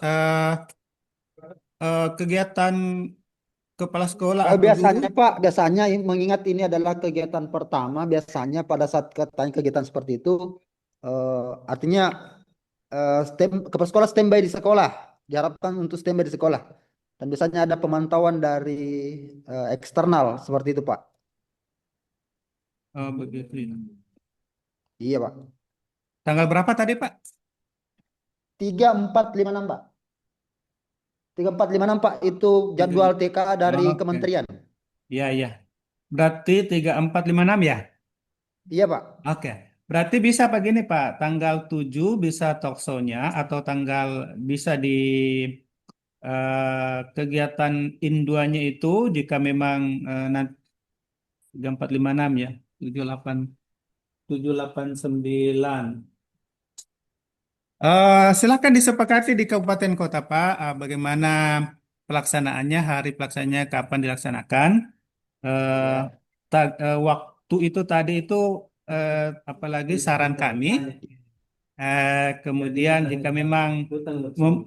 kegiatan kepala sekolah atau Biasanya guru? Pak, biasanya mengingat ini adalah kegiatan pertama, biasanya pada saat katanya kegiatan seperti itu, artinya kepala sekolah standby di sekolah, diharapkan untuk standby di sekolah. Dan biasanya ada pemantauan dari eksternal seperti itu Pak. Oh, begitu ya. Iya Pak. Tanggal berapa tadi, Pak? 3, 4, 5, 6 Pak. 3, 4, 5, 6 Pak, itu jadwal TK dari Oke. kementerian. Iya, iya. Berarti 3, 4, 5, 6 ya? Iya Pak. Oke. Berarti bisa begini, Pak. Tanggal 7 bisa talkshow-nya atau tanggal bisa di kegiatan induanya itu jika memang nanti 3, 4, 5, 6 ya. 7, 8, 9. Silakan disepakati di kabupaten kota, Pak. Bagaimana pelaksanaannya, hari pelaksanaannya, kapan dilaksanakan. Eh, Waktu itu tadi itu apalagi saran kami. Kemudian jika memang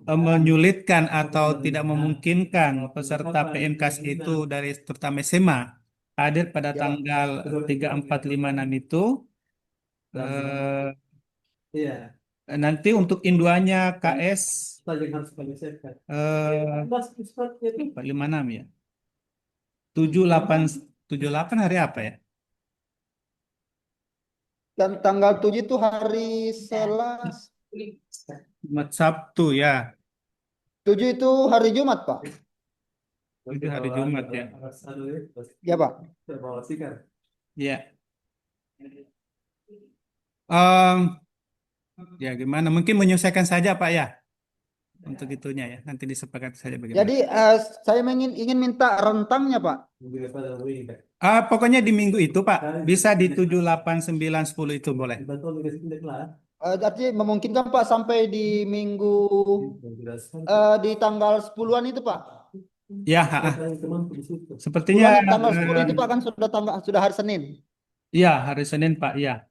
menyulitkan atau tidak memungkinkan peserta PMKS itu dari terutama SMA hadir pada Ya, Pak. tanggal 3, 4, 5, 6 itu, eh, nanti untuk induannya KS 456 ya. 78 hari apa ya? Dan tanggal 7 itu hari Selasa. Jumat Sabtu ya. 7 itu hari Jumat, Pak. 7 hari Jumat ya. Ya, Pak. Ya. Em, Ya gimana? Mungkin menyesuaikan saja Pak ya. Untuk itunya ya. Nanti disepakati saja bagaimana. Jadi saya ingin minta rentangnya, Pak. Pokoknya di minggu itu Pak. Bisa di 7, 8, 9, 10 itu boleh. Artinya memungkinkan Pak sampai di minggu di tanggal 10-an itu, Pak. Ya, sepertinya 10-an tanggal 10 itu Pak kan sudah hari Senin. iya hari Senin Pak ya.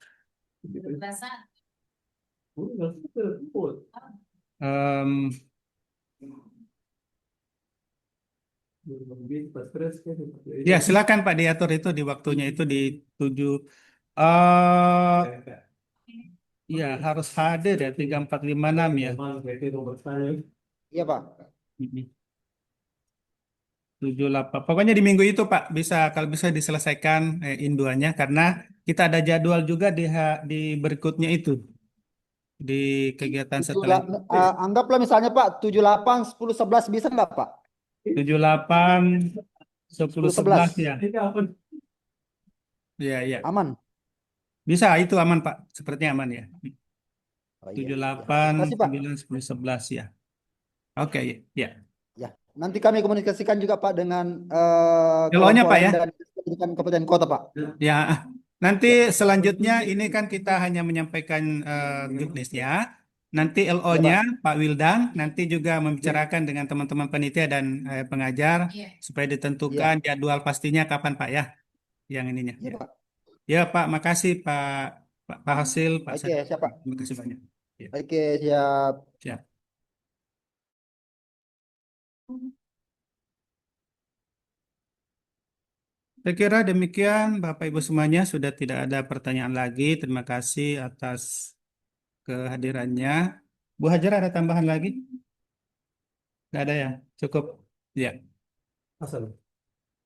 Em, Ya silakan Pak diatur itu di waktunya itu di 7. Ya harus hadir ya 3, 4, 5, 6 ya. Iya, Pak. 7, 8. Pokoknya di minggu itu Pak bisa kalau bisa diselesaikan induannya karena kita ada jadwal juga di berikutnya itu di kegiatan setelah Anggaplah misalnya Pak 7, 8, 10, 11 bisa nggak Pak? 7, 8, 10, 11 ya. Iya, iya. Aman. Bisa itu aman Pak. Sepertinya aman ya. Oh, 7, iya. 8, Terima kasih, Pak. 9, 10, 11 ya. Oke, ya. Ya, nanti kami komunikasikan juga Pak dengan LO-nya, kelompok Pak, lain ya? dari pendidikan kabupaten kota Pak. Ya, nanti selanjutnya ini kan kita hanya menyampaikan juknisnya. Nanti Ya, LO-nya Pak Wildan nanti juga membicarakan dengan teman-teman panitia dan pengajar supaya ditentukan jadwal pastinya kapan Pak ya, yang ininya. Ya, Ya. Pak. Ya Pak, makasih Pak Hasil, Pak Oke, Sadam. siapa? Terima kasih banyak. Ya, Oke, siap. siap. Saya kira demikian Bapak Ibu semuanya sudah tidak ada pertanyaan lagi. Terima kasih atas kehadirannya. Bu Hajar ada tambahan lagi? Nggak ada ya? Cukup. Ya. Asal.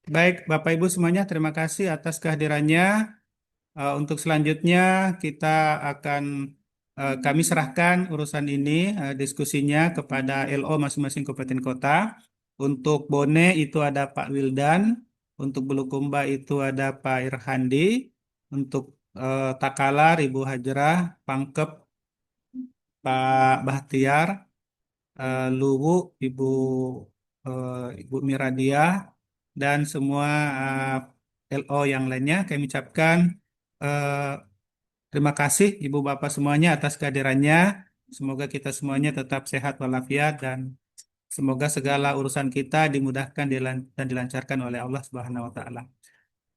Baik, Bapak Ibu semuanya, terima kasih atas kehadirannya. Untuk selanjutnya kita akan kami serahkan urusan ini diskusinya kepada LO masing-masing kabupaten kota. Untuk Bone itu ada Pak Wildan, untuk Bulukumba itu ada Pak Irhandi, untuk Takalar Ibu Hajrah, Pangkep Pak Bahtiar, Luwu Ibu Miradia, dan semua LO yang lainnya kami ucapkan eh, terima kasih Ibu Bapak semuanya atas kehadirannya. Semoga kita semuanya tetap sehat walafiat dan semoga segala urusan kita dimudahkan dan dilancarkan oleh Allah Subhanahu wa taala.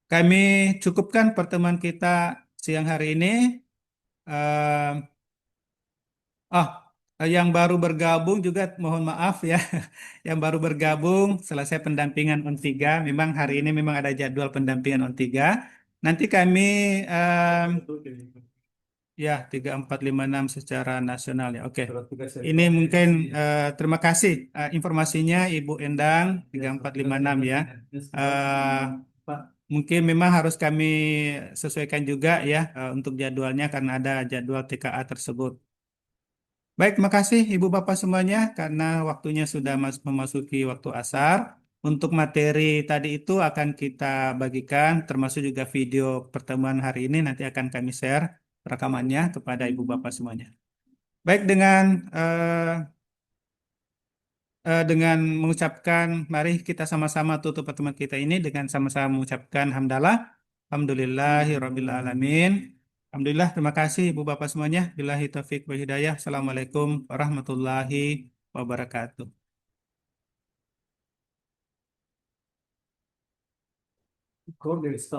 Kami cukupkan pertemuan kita siang hari ini. Eh, oh, yang baru bergabung juga mohon maaf ya. Yang baru bergabung selesai pendampingan on 3. Memang hari ini memang ada jadwal pendampingan on 3. Nanti kami ya 3456 secara nasional ya. Oke. Ini mungkin terima kasih informasinya Ibu Endang 3456 ya. Eh, mungkin memang harus kami sesuaikan juga ya untuk jadwalnya karena ada jadwal TKA tersebut. Baik, terima kasih Ibu Bapak semuanya karena waktunya sudah memasuki waktu asar. Untuk materi tadi itu akan kita bagikan termasuk juga video pertemuan hari ini nanti akan kami share rekamannya kepada Ibu Bapak semuanya. Baik, dengan mengucapkan mari kita sama-sama tutup pertemuan kita ini dengan sama-sama mengucapkan hamdalah. Alhamdulillahirabbil alamin. Alhamdulillah, terima kasih Ibu Bapak semuanya. Billahi taufik wa hidayah. Assalamualaikum warahmatullahi wabarakatuh. Coordinates